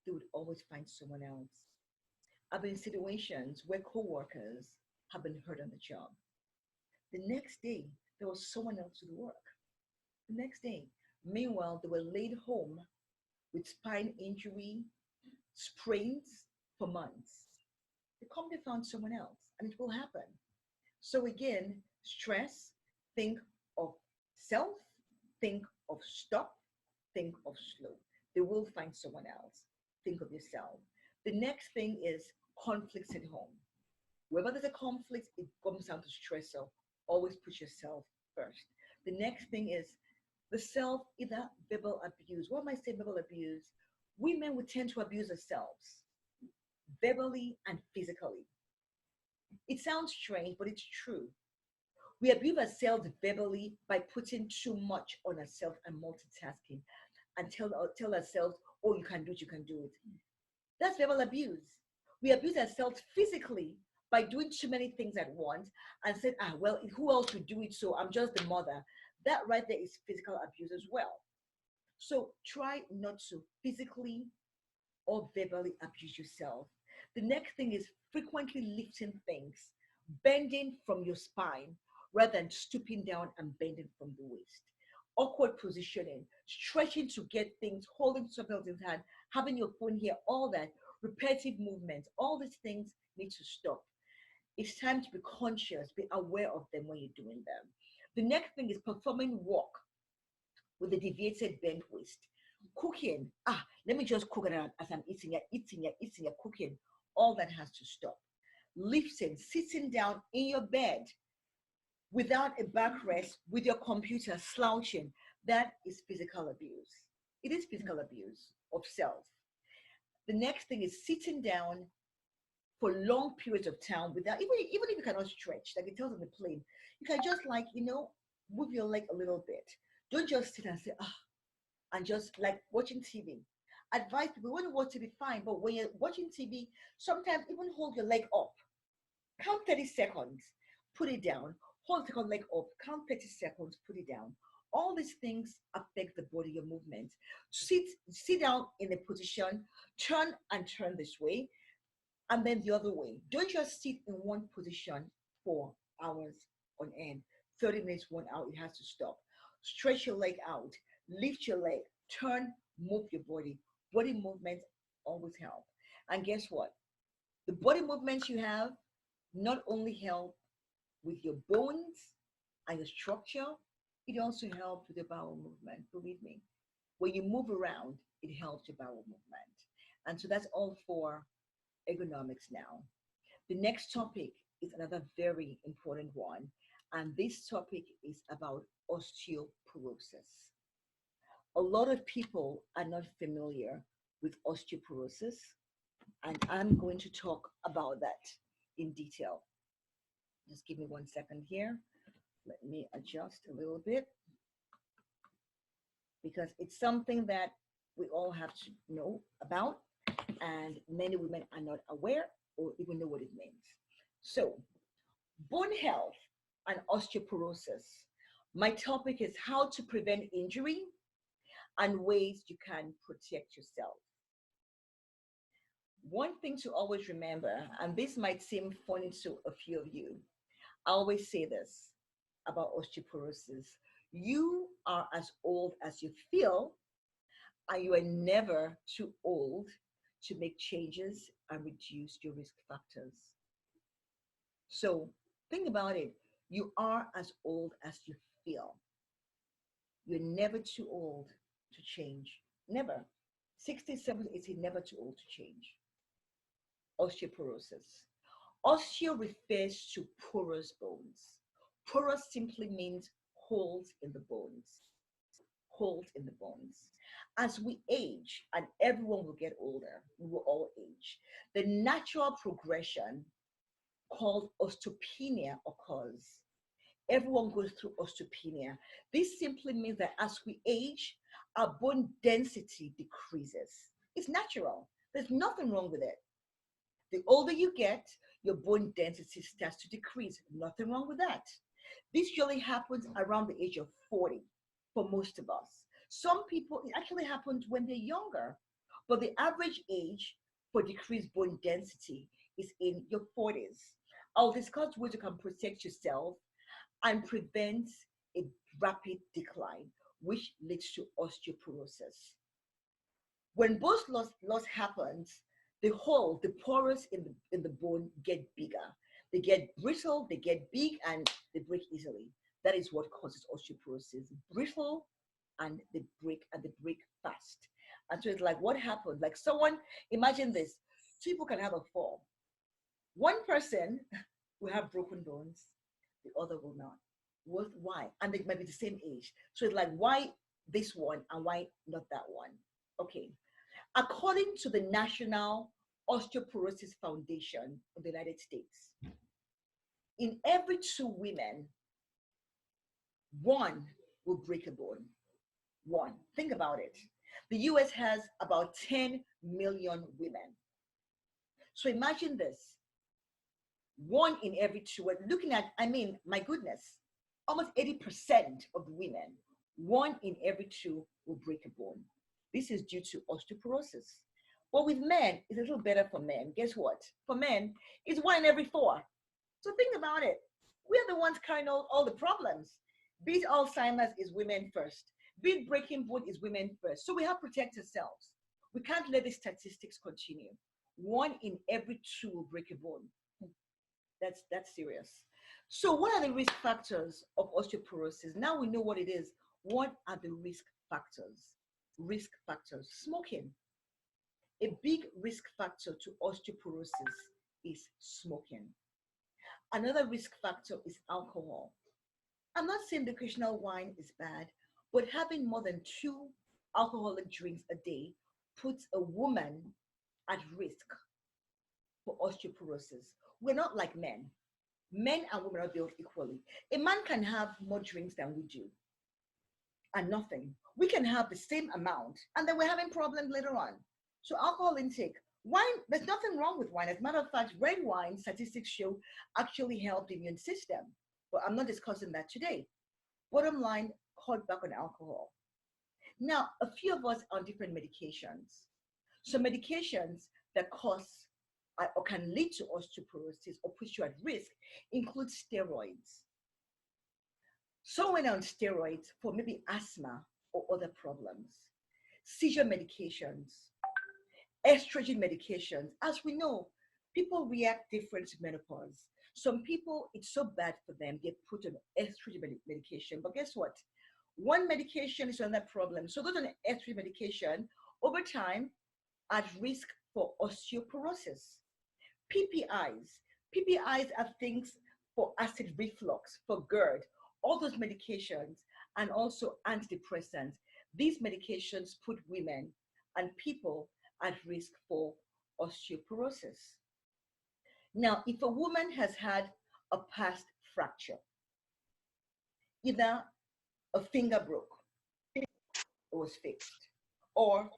they would always find someone else. I've been in situations where coworkers have been hurt on the job. The next day, there was someone else to the work. The next day. Meanwhile, they were laid home with spine injury, sprains for months. The company found someone else, and it will happen. So again, stress, think of self, think of stop, think of slow. They will find someone else. Think of yourself. The next thing is conflicts at home. Wherever there's a conflict, it comes down to stress. So always put yourself first. The next thing is the self, either verbal abuse. What am I saying verbal abuse? Women would tend to abuse ourselves verbally and physically. It sounds strange, but it's true. We abuse ourselves verbally by putting too much on ourselves and multitasking and tell ourselves, oh, you can do it, you can do it. That's verbal abuse. We abuse ourselves physically by doing too many things at once and said, well, who else would do it? So I'm just the mother. That right there is physical abuse as well. So try not to physically or verbally abuse yourself. The next thing is frequently lifting things, bending from your spine rather than stooping down and bending from the waist. Awkward positioning, stretching to get things, holding something else in hand, having your phone here, all that, repetitive movements, all these things need to stop. It's time to be conscious, be aware of them when you're doing them. The next thing is performing walk with a deviated bent waist. Cooking, let me just cook it as I'm eating, cooking. All that has to stop. Lifting, sitting down in your bed without a backrest with your computer slouching, that is physical abuse. It is physical abuse of self. The next thing is sitting down for long periods of time without, even if you cannot stretch, like it tells on the plane, you can just move your leg a little bit. Don't just sit and say, and just like watching TV. Advise people, when you watch TV, fine, but when you're watching TV, sometimes even hold your leg up. Count 30 seconds, put it down. Hold the leg up, count 30 seconds, put it down. All these things affect the body, your movement. Sit down in a position, turn this way, and then the other way. Don't just sit in one position for hours on end. 30 minutes, 1 hour, it has to stop. Stretch your leg out, lift your leg, turn, move your body. Body movements always help. And guess what? The body movements you have not only help with your bones and your structure, it also helps with your bowel movement. Believe me, when you move around, it helps your bowel movement. And so that's all for ergonomics now. The next topic is another very important one. And this topic is about osteoporosis. A lot of people are not familiar with osteoporosis, and I'm going to talk about that in detail. Just give me 1 second here. Let me adjust a little bit because it's something that we all have to know about, and many women are not aware or even know what it means. So, bone health and osteoporosis. My topic is how to prevent injury and ways you can protect yourself. One thing to always remember, and this might seem funny to a few of you, I always say this about osteoporosis. You are as old as you feel, and you are never too old to make changes and reduce your risk factors. So think about it. You are as old as you feel. You're never too old to change. Never. 60, 70, 80, never too old to change. Osteoporosis. Osteo refers to porous bones. Porous simply means holes in the bones. Holes in the bones. As we age, and everyone will get older, we will all age, the natural progression called osteopenia occurs. Everyone goes through osteopenia. This simply means that as we age, our bone density decreases. It's natural. There's nothing wrong with it. The older you get, your bone density starts to decrease. Nothing wrong with that. This usually happens around the age of 40 for most of us. Some people, it actually happens when they're younger, but the average age for decreased bone density is in your 40s. I'll discuss ways you can protect yourself and prevent a rapid decline, which leads to osteoporosis. When bone loss happens, the pores in the bone get bigger. They get brittle, they get big, and they break easily. That is what causes osteoporosis. Brittle, and they break fast. And so it's like, what happened? Like someone, imagine this: two people can have a fall. One person will have broken bones, the other will not. Why? And they might be the same age. So it's like, why this one and why not that one? Okay. According to the National Osteoporosis Foundation of the United States, in every two women, one will break a bone. One. Think about it. The US has about 10 million women. So imagine this: one in every two. We're looking at, I mean, my goodness, almost 80% of the women, one in every two will break a bone. This is due to osteoporosis. But with men, it's a little better for men. Guess what? For men, it's one in every four. So think about it. We're the ones carrying all the problems. Be it Alzheimer's is women first. Be it breaking bone is women first. So we have to protect ourselves. We can't let the statistics continue. One in every two will break a bone. That's serious. So what are the risk factors of osteoporosis? Now we know what it is. What are the risk factors? Risk factors. Smoking. A big risk factor to osteoporosis is smoking. Another risk factor is alcohol. I'm not saying the occasional wine is bad, but having more than 2 alcoholic drinks a day puts a woman at risk for osteoporosis. We're not like men. Men and women are built equally. A man can have more drinks than we do and nothing. We can have the same amount and then we're having problems later on. So alcohol intake, wine, there's nothing wrong with wine. As a matter of fact, red wine, statistics show, actually help the immune system. But I'm not discussing that today. Bottom line, cut back on alcohol. Now, a few of us are on different medications. So medications that cause or can lead to osteoporosis or put you at risk include steroids. So when on steroids for maybe asthma or other problems, seizure medications, estrogen medications. As we know, people react different to menopause. Some people, it's so bad for them, they put on estrogen medication. But guess what? One medication is another problem. So those on estrogen medication, over time, at risk for osteoporosis. PPIs are things for acid reflux, for GERD, all those medications, and also antidepressants. These medications put women and people at risk for osteoporosis. Now, if a woman has had a past fracture, either a finger broke, it was fixed, or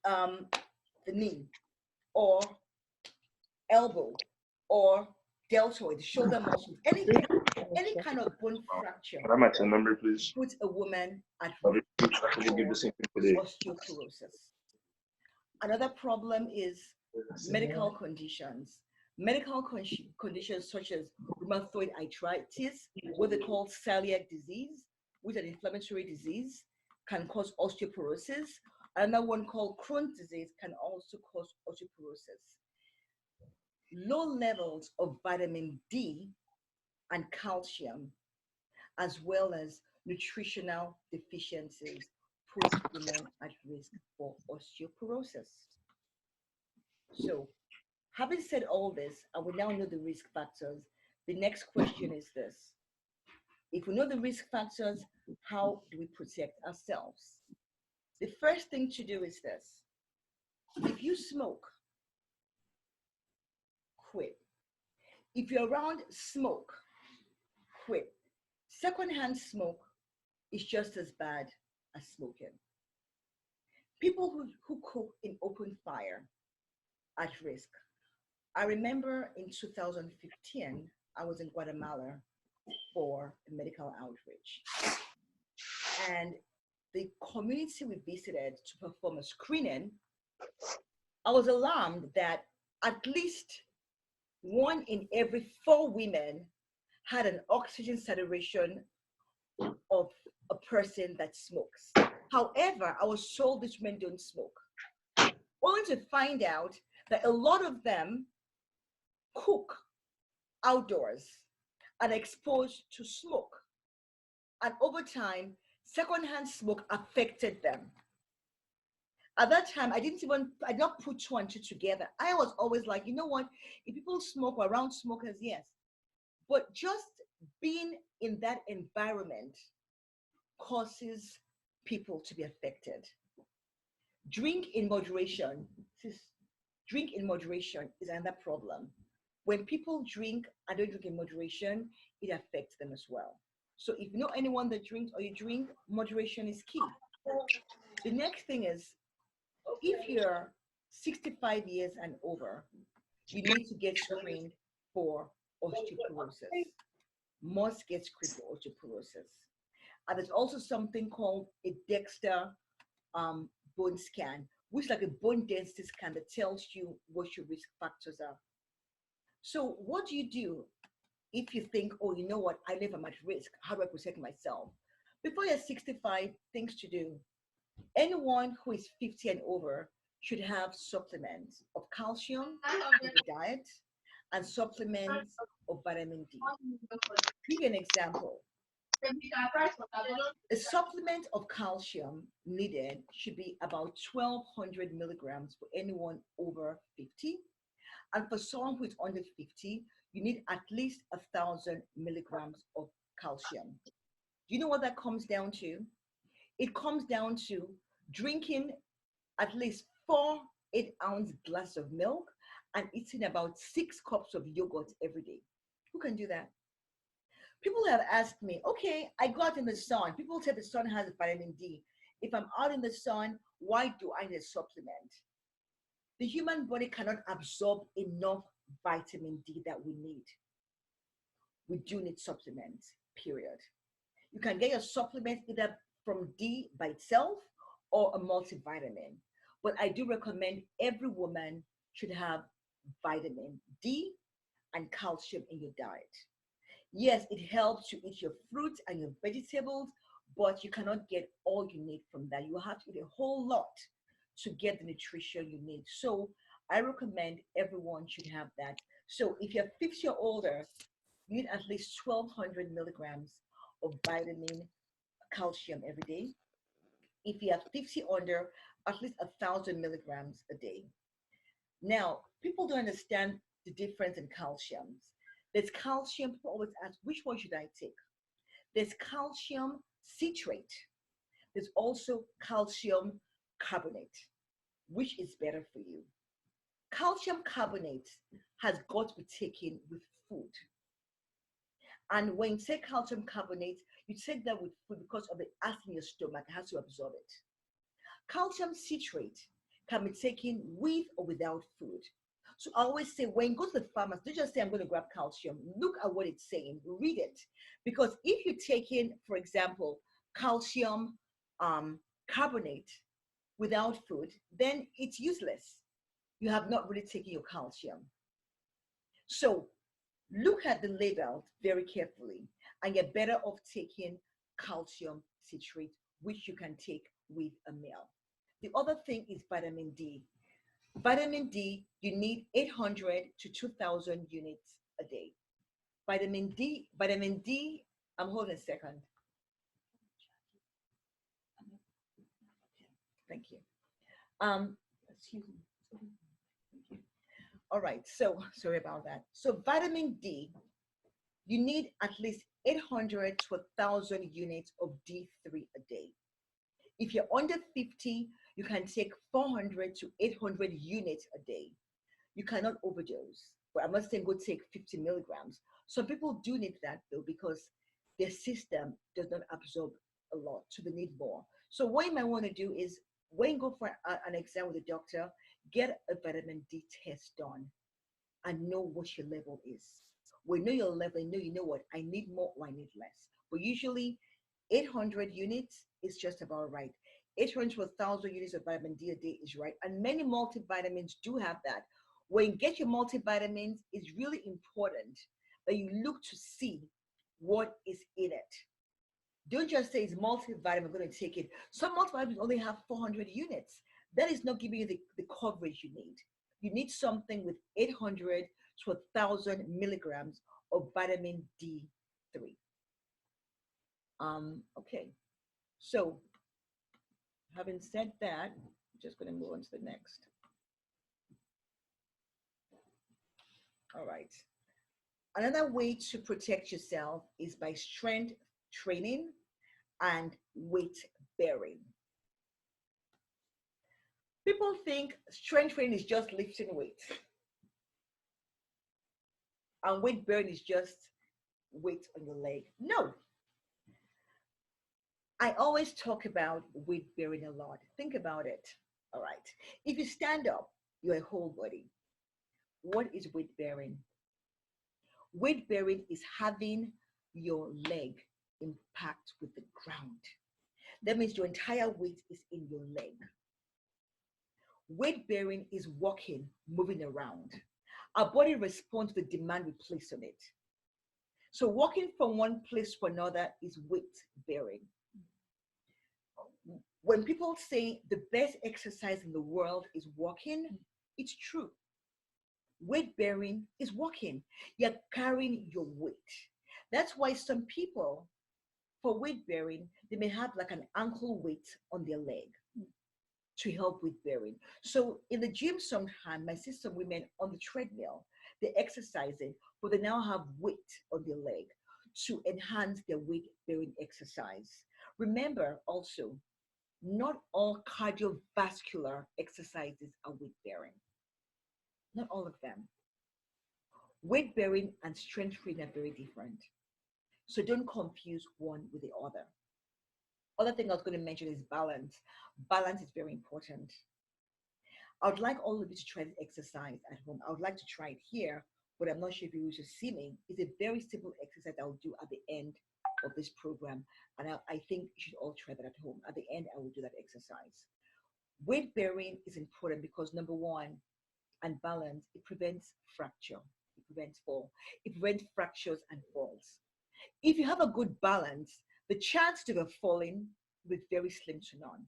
the knee, or elbow, or deltoid, shoulder muscles, anything, any kind of bone fracture. Can I match the number, please? Puts a woman at Give risk the same for thing osteoporosis. Another problem is medical conditions. Medical conditions such as rheumatoid arthritis, what they call celiac disease, which is an inflammatory disease, can cause osteoporosis. Another one called Crohn's disease can also cause osteoporosis. Low levels of vitamin D and calcium, as well as nutritional deficiencies, put women at risk for osteoporosis. So, having said all this, and we now know the risk factors, the next question is this. If we know the risk factors, how do we protect ourselves? The first thing to do is this. If you smoke, quit. If you're around smoke, quit. Secondhand smoke is just as bad as smoking. People who cook in open fire at risk. I remember in 2015, I was in Guatemala for a medical outreach. And the community we visited to perform a screening, I was alarmed that at least one in every four women had an oxygen saturation of a person that smokes. However, I was told these women don't smoke. Only to find out that a lot of them cook outdoors and exposed to smoke. And over time, secondhand smoke affected them. At that time, I did not put two and two together. I was always like, you know what? If people smoke or around smokers, yes. But just being in that environment causes people to be affected. Drink in moderation. Drink in moderation is another problem. When people drink and don't drink in moderation, it affects them as well. So if you know anyone that drinks or you drink, moderation is key. The next thing is, if you're 65 years and over, you need to get screened for osteoporosis. Must get screened for osteoporosis. And there's also something called a Dexter bone scan, which is like a bone density scan that tells you what your risk factors are. So what do you do if you think, oh, you know what, I live, I'm at risk. How do I protect myself? Before you're 65, things to do. Anyone who is 50 and over should have supplements of calcium in the diet and supplements of vitamin D. Give you an example. A supplement of calcium needed should be about 1,200 milligrams for anyone over 50. And for someone who is under 50, you need at least 1,000 milligrams of calcium. Do you know what that comes down to? It comes down to drinking at least 4 8-ounce glass of milk and eating about 6 cups of yogurt every day. Who can do that? People have asked me, okay, I go out in the sun. People say the sun has vitamin D. If I'm out in the sun, why do I need a supplement? The human body cannot absorb enough vitamin D that we need. We do need supplements, period. You can get your supplement either from D by itself or a multivitamin. But I do recommend every woman should have vitamin D and calcium in your diet. Yes, it helps you eat your fruits and your vegetables, but you cannot get all you need from that. You have to eat a whole lot to get the nutrition you need. So I recommend everyone should have that. So if you're 50 or older, you need at least 1,200 milligrams of vitamin calcium every day. If you have 50 under, at least 1,000 milligrams a day. Now, people don't understand the difference in calciums. There's calcium, people always ask, which one should I take? There's calcium citrate. There's also calcium carbonate. Which is better for you? Calcium carbonate has got to be taken with food. And when you take calcium carbonate, you take that with food because of the acid in your stomach, it has to absorb it. Calcium citrate can be taken with or without food. So I always say, when you go to the pharmacy, don't just say, I'm going to grab calcium. Look at what it's saying, read it. Because if you take in, for example, calcium carbonate without food, then it's useless. You have not really taken your calcium. So look at the label very carefully, and you're better off taking calcium citrate, which you can take with a meal. The other thing is vitamin D. Vitamin D, you need 800 to 2,000 units a day. Vitamin D, I'm holding a second. Thank you. Excuse me. All right, so sorry about that. So vitamin D, you need at least 800 to 1,000 units of D3 a day. If you're under 50, you can take 400 to 800 units a day. You cannot overdose, but I'm not saying go take 50 milligrams. Some people do need that though, because their system does not absorb a lot, so they need more. So what you might want to do is, when you go for an exam with a doctor, get a vitamin D test done. and know what your level is. When you know your level, you know what, I need more or I need less. But usually 800 units is just about right. 800 to 1,000 units of vitamin D a day is right. And many multivitamins do have that. When you get your multivitamins, it's really important that you look to see what is in it. Don't just say it's multivitamin, I'm going to take it. Some multivitamins only have 400 units. That is not giving you the coverage you need. You need something with 800 to 1,000 milligrams of vitamin D3. Okay, so having said that, I'm just going to move on to the next. All right. Another way to protect yourself is by strength training and weight bearing. People think strength training is just lifting weight, and weight bearing is just weight on your leg. No. I always talk about weight bearing a lot. Think about it. All right. If you stand up, you're a whole body. What is weight bearing? Weight bearing is having your leg impact with the ground. That means your entire weight is in your leg. Weight bearing is walking, moving around. Our body responds to the demand we place on it. So walking from one place to another is weight bearing. When people say the best exercise in the world is walking, it's true. Weight bearing is walking. You're carrying your weight. That's why some people, for weight bearing, they may have like an ankle weight on their leg to help with bearing. So in the gym sometimes, I see some women on the treadmill, they're exercising, but they now have weight on their leg to enhance their weight bearing exercise. Remember also, not all cardiovascular exercises are weight bearing. Not all of them. Weight bearing and strength training are very different. So don't confuse one with the other. Other thing I was going to mention is balance. Balance is very important. I would like all of you to try this exercise at home. I would like to try it here, but I'm not sure if you wish to see me. It's a very simple exercise I'll do at the end of this program. And I think you should all try that at home. At the end, I will do that exercise. Weight bearing is important because number one, and balance, it prevents fracture. It prevents fall. It prevents fractures and falls. If you have a good balance, the chance to have fallen will be very slim to none.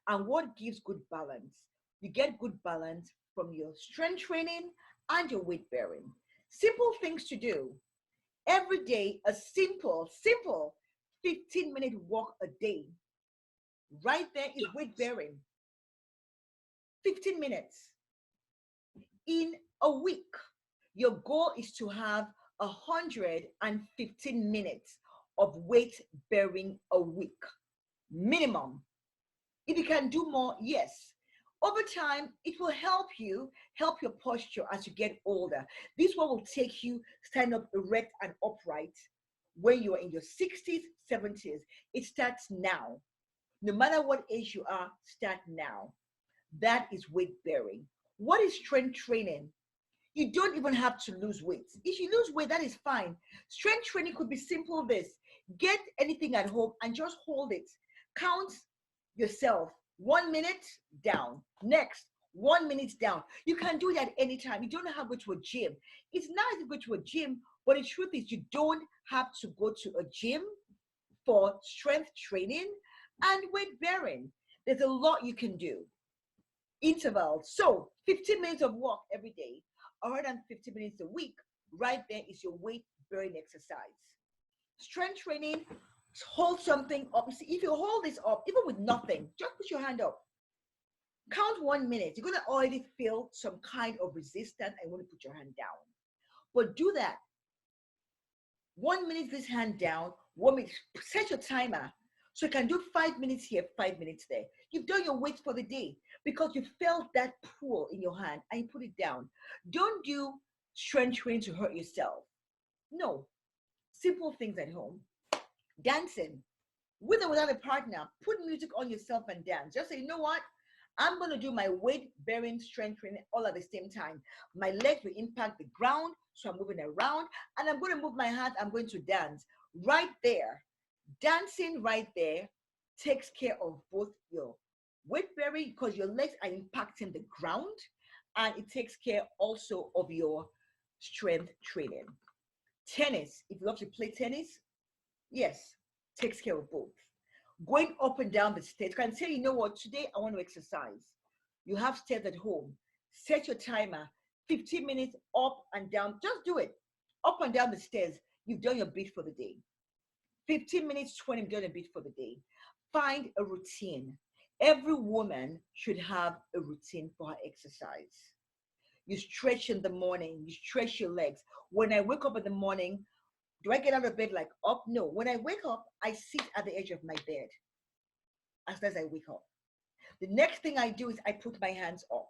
And what gives good balance? You get good balance from your strength training and your weight bearing. Simple things to do. Every day, a simple 15-minute walk a day. Right there is weight bearing. 15 minutes. In a week, your goal is to have 115 minutes of weight bearing a week, minimum. If you can do more, yes. Over time, it will help your posture as you get older. This one will take you stand up erect and upright when you are in your 60s, 70s. It starts now. No matter what age you are, start now. That is weight bearing. What is strength training? You don't even have to lose weight. If you lose weight, that is fine. Strength training could be simple this. Get anything at home and just hold it. Count yourself. 1 minute down. Next, 1 minute down. You can do that anytime. You don't have to go to a gym. It's nice to go to a gym, but the truth is you don't have to go to a gym for strength training and weight bearing. There's a lot you can do. Intervals. So 15 minutes of walk every day, 150 minutes a week. Right there is your weight bearing exercise. Strength training, hold something up. See, if you hold this up, even with nothing, just put your hand up. Count 1 minute. You're going to already feel some kind of resistance and want to put your hand down. But do that. 1 minute this hand down, 1 minute. Set your timer. So you can do 5 minutes here, 5 minutes there. You've done your weight for the day because you felt that pull in your hand and you put it down. Don't do strength training to hurt yourself. No. Simple things at home. Dancing. With or without a partner, put music on yourself and dance. Just say, you know what? I'm going to do my weight bearing strength training all at the same time. My legs will impact the ground, so I'm moving around, and I'm going to move my hands. I'm going to dance right there. Dancing right there takes care of both your weight bearing because your legs are impacting the ground, and it takes care also of your strength training. Tennis, if you love to play tennis, yes, takes care of both. Going up and down the stairs, you can say, you know what, today I want to exercise. You have stairs at home. Set your timer, 15 minutes up and down. Just do it. Up and down the stairs. You've done your bit for the day. 15 minutes, 20, you've done a bit for the day. Find a routine. Every woman should have a routine for her exercise. You stretch in the morning, you stretch your legs. When I wake up in the morning, do I get out of bed like up? No. When I wake up, I sit at the edge of my bed as soon as I wake up. The next thing I do is I put my hands up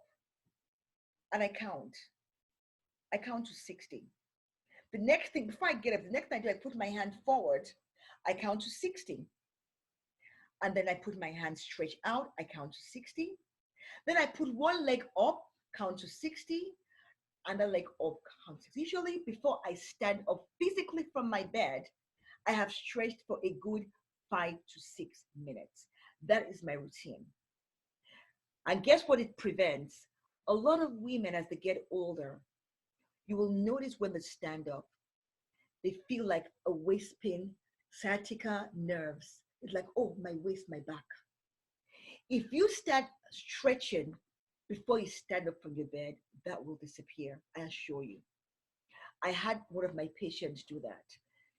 and I count. I count to 60. The next thing, before I get up, the next thing I do, I put my hand forward. I count to 60. And then I put my hand stretched out. I count to 60. Then I put one leg up, count to 60. And the leg up, count to 60. Usually before I stand up physically from my bed, I have stretched for a good 5 to 6 minutes. That is my routine. And guess what it prevents? A lot of women, as they get older, you will notice when they stand up, they feel like a waist pain, sciatica nerves. It's like, oh, my waist, my back. If you start stretching before you stand up from your bed, that will disappear, I assure you. I had one of my patients do that.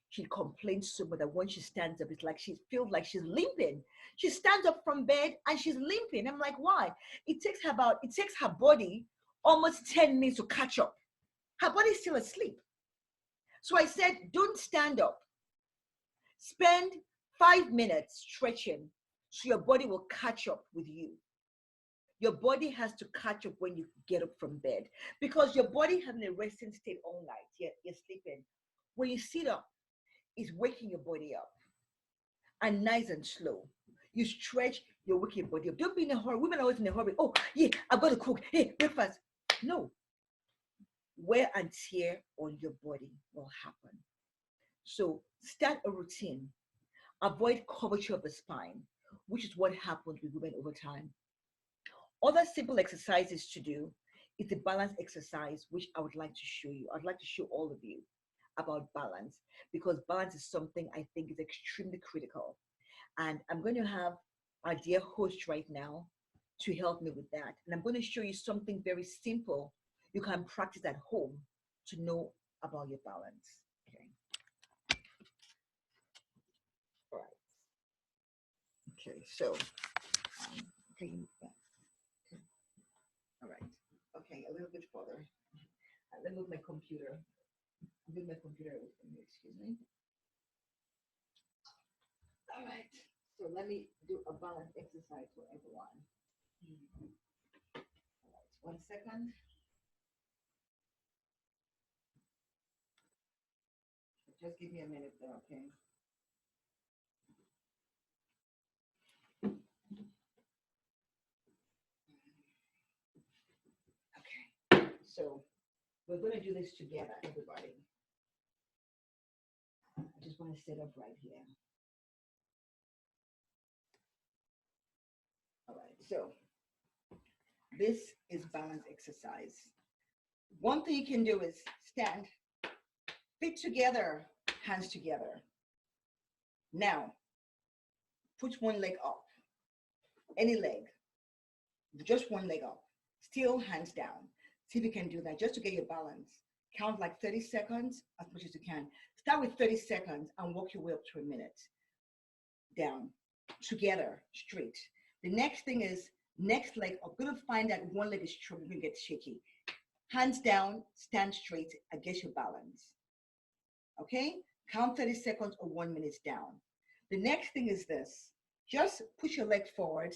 She complained so much that when she stands up, it's like she feels like she's limping. She stands up from bed and she's limping. I'm like, why? It takes her body almost 10 minutes to catch up. Her body's still asleep. So I said, don't stand up. Spend 5 minutes stretching so your body will catch up with you. Your body has to catch up when you get up from bed because your body has been in a resting state all night. You're sleeping. When you sit up, it's waking your body up. And nice and slow. You stretch, you're waking your body up. Don't be in a hurry. Women are always in a hurry. Oh, yeah, I've got to cook. Hey, breakfast. No. Wear and tear on your body will happen. So start a routine. Avoid curvature of the spine, which is what happens with women over time. Other simple exercises to do is the balance exercise, which I would like to show you. I'd like to show all of you about balance because balance is something I think is extremely critical. And I'm going to have our dear host right now to help me with that. And I'm going to show you something very simple you can practice at home to know about your balance. Okay. All right. Okay, so okay. All right. Okay, a little bit further. Let me move my computer. Move my computer away from me, excuse me. All right. So let me do a balance exercise for everyone. All right. 1 second. Just give me a minute there, okay? Okay. So we're going to do this together, everybody. I just want to set up right here. All right, so this is balance exercise. One thing you can do is stand, feet together, hands together. Now, put one leg up, any leg, just one leg up, still hands down. See if you can do that just to get your balance. Count like 30 seconds, as much as you can. Start with 30 seconds and work your way up to a minute. Down, together, straight. The next thing is next leg up. Gonna find that one leg is strong, you're gonna get shaky. Hands down, stand straight, and get your balance. Okay? Count 30 seconds or 1 minute down. The next thing is this. Just push your leg forward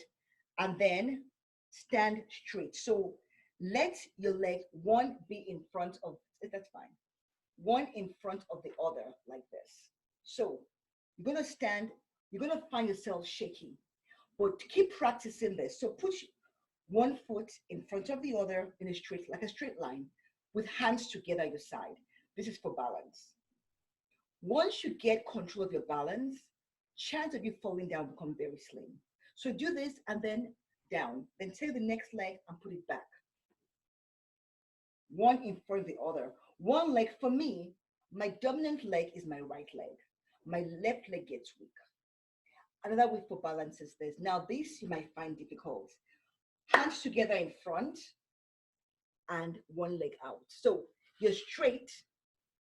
and then stand straight. So let your leg, one be in front of, that's fine. One in front of the other like this. So you're gonna stand, you're gonna find yourself shaky, but keep practicing this. So push one foot in front of the other in a straight, like a straight line, with hands together at your side. This is for balance. Once you get control of your balance, chance of you falling down become very slim. So do this and then down. Then take the next leg and put it back. One in front of the other. One leg, for me, my dominant leg is my right leg. My left leg gets weak. Another way for balance is this. Now, this you might find difficult. Hands together in front and one leg out. So you're straight,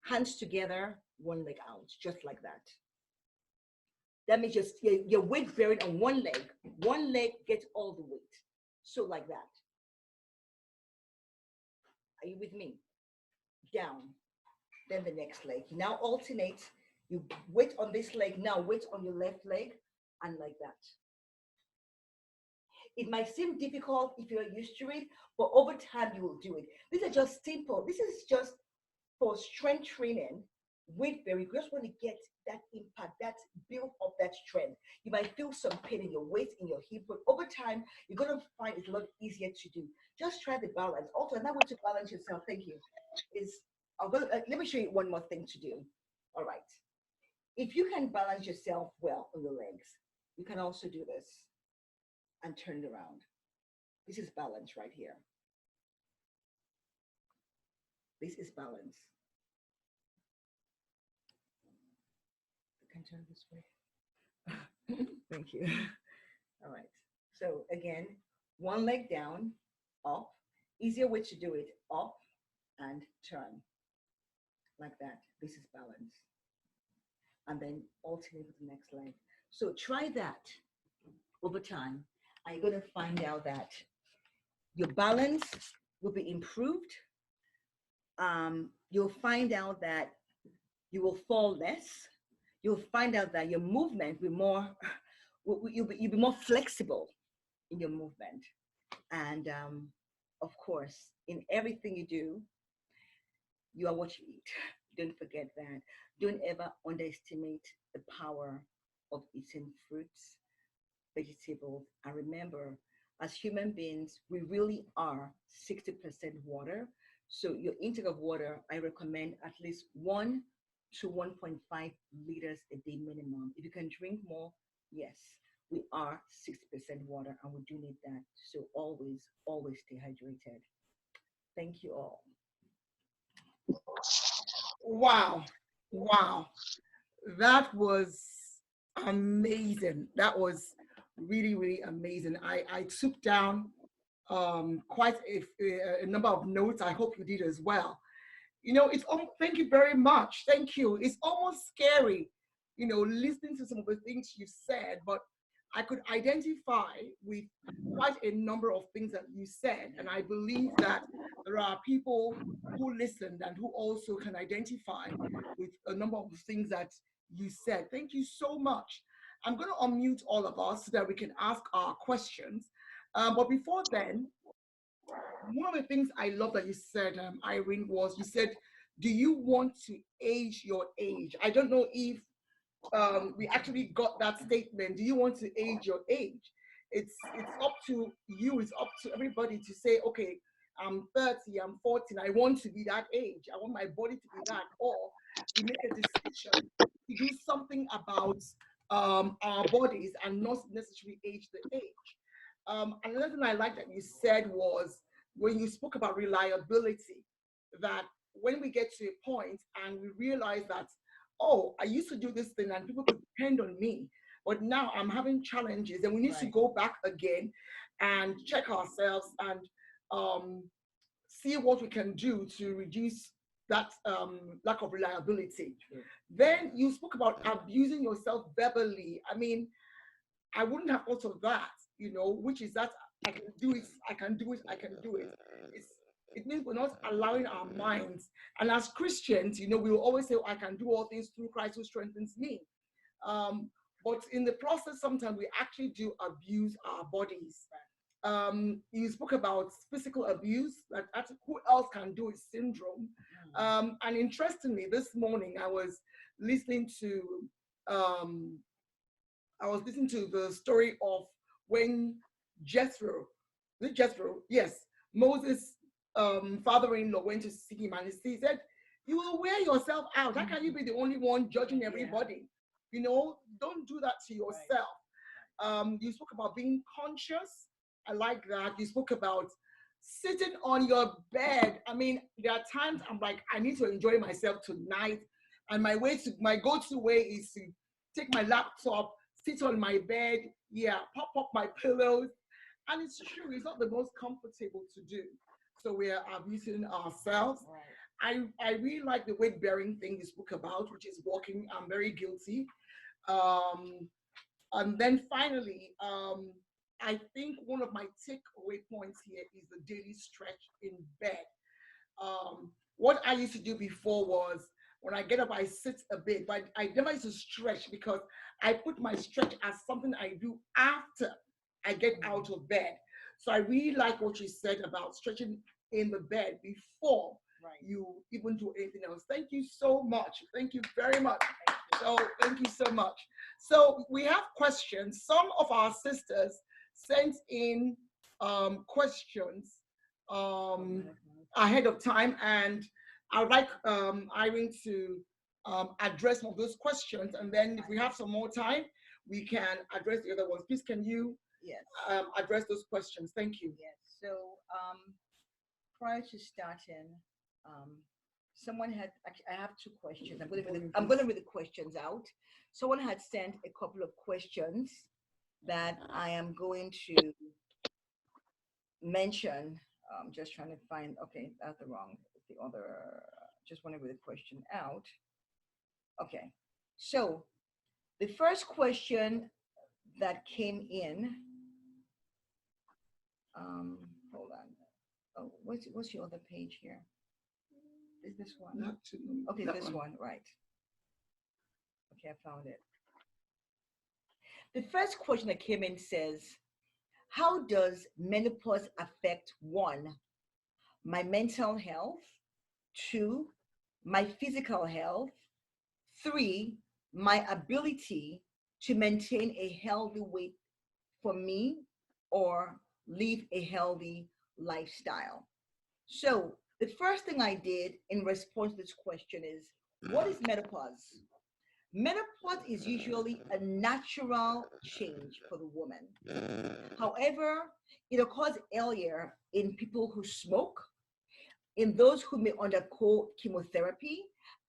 hands together, one leg out, just like that. That means your weight bearing on one leg gets all the weight. So like that. Are you with me? Down, then the next leg. You now alternate. You weight on this leg, now weight on your left leg, and like that. It might seem difficult if you're used to it, but over time you will do it. These are just simple. This is just for strength training, weight bearing. You just want to get that impact, that build up that strength. You might feel some pain in your waist, in your hip, but over time, you're going to find it's a lot easier to do. Just try the balance. Also, another way to balance yourself, thank you, is, let me show you one more thing to do. All right. If you can balance yourself well on your legs, you can also do this and turn it around. This is balance right here. This is balance. I can turn this way. Thank you. All right. So again, one leg down, up. Easier way to do it, up and turn. Like that. This is balance. And then alternate with the next leg. So try that over time. And you're going to find out that your balance will be improved. You'll find out that you will fall less. You'll find out that your movement will be more, you'll be more flexible in your movement. And of course, in everything you do, you are what you eat. Don't forget that. Don't ever underestimate the power of eating fruits, vegetables. And remember, as human beings, we really are 60% water. So your intake of water, I recommend at least 1 to 1.5 liters a day minimum. If you can drink more, yes, we are 60% water and we do need that. So always, always stay hydrated. Thank you all. Wow. Wow. That was amazing. That was really, really amazing. I took down quite a number of notes. I hope you did as well. You know, thank you very much. Thank you. It's almost scary, you know, listening to some of the things you said, but I could identify with quite a number of things that you said. And I believe that there are people who listened and who also can identify with a number of things that you said. Thank you so much. I'm going to unmute all of us so that we can ask our questions. But before then, one of the things I love that you said, Irene, was you said, do you want to age your age? I don't know if we actually got that statement. Do you want to age your age? It's up to you. It's up to everybody to say, okay, I'm 30, I'm 40, I want to be that age. I want my body to be that. Or we make a decision to do something about our bodies and not necessarily age the age. Another thing I like that you said was when you spoke about reliability, that when we get to a point and we realize that, oh, I used to do this thing and people could depend on me, but now I'm having challenges and we need to go back again and check ourselves and see what we can do to reduce that lack of reliability. Then you spoke about abusing yourself verbally. I mean, I wouldn't have thought of that, you know, which is that I can do it, I can do it, I can do it. It means we're not allowing our minds. And as Christians, you know, we will always say, oh, I can do all things through Christ who strengthens me. But in the process, sometimes we actually do abuse our bodies. You spoke about physical abuse, that who else can do it syndrome. And interestingly, this morning I was listening to the story of when Jethro Jethro, yes, Moses' father-in-law went to see him and he said, "You will wear yourself out. How can you be the only one judging everybody? Don't do that to yourself." You spoke about being conscious. I like that. You spoke about sitting on your bed. I mean, there are times I'm like, I need to enjoy myself tonight. And my go-to way is to take my laptop, sit on my bed, pop up my pillows. And it's true, it's not the most comfortable to do. So we are abusing ourselves. I really like the weight bearing thing you spoke about, which is walking. I'm very guilty. Um, and then finally, I think one of my takeaway points here is the daily stretch in bed. What I used to do before was when I get up, I sit a bit, but I never used to stretch because I put my stretch as something I do after I get out of bed. So I really like what you said about stretching in the bed before you even do anything else. Thank you so much. Thank you very much. So thank you so much. So we have questions. Some of our sisters sent in questions ahead of time, and I'd like Irene to address some of those questions, and then if we have some more time, we can address the other ones. Please, can you address those questions? Thank you. Yes. So prior to starting, someone had, actually, I have two questions. I'm going to read the questions out. Someone had sent a couple of questions that I am going to mention. I'm just trying to find, okay, that's the other, just want to read the question out. Okay, so the first question that came in, hold on. Oh, what's your other page here? Is this one? Okay, this one, right. Okay, I found it. The first question that came in says, how does menopause affect 1, my mental health, 2, my physical health, 3, my ability to maintain a healthy weight for me or live a healthy lifestyle? So the first thing I did in response to this question is, what is menopause? Menopause is usually a natural change for the woman. However, it occurs earlier in people who smoke, in those who may undergo chemotherapy,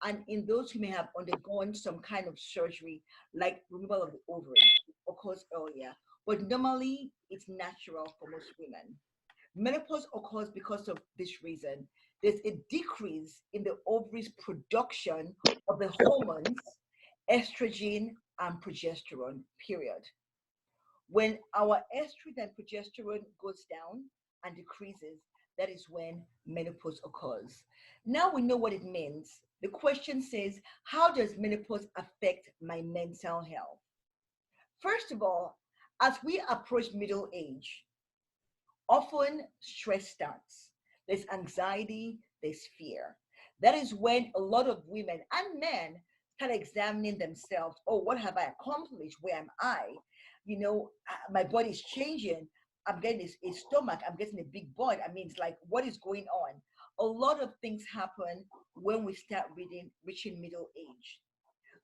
and in those who may have undergone some kind of surgery like removal of the ovary, occurs earlier. But normally, it's natural for most women. Menopause occurs because of this reason. There's a decrease in the ovary's production of the hormones, estrogen and progesterone, period. When our estrogen and progesterone goes down and decreases, that is when menopause occurs. Now we know what it means. The question says, how does menopause affect my mental health? First of all, as we approach middle age, often stress starts. There's anxiety, there's fear. That is when a lot of women and men start examining themselves. Oh, what have I accomplished? Where am I? My body's changing. I'm getting a stomach. I'm getting a big butt. I mean, it's like, what is going on? A lot of things happen when we start reaching middle age.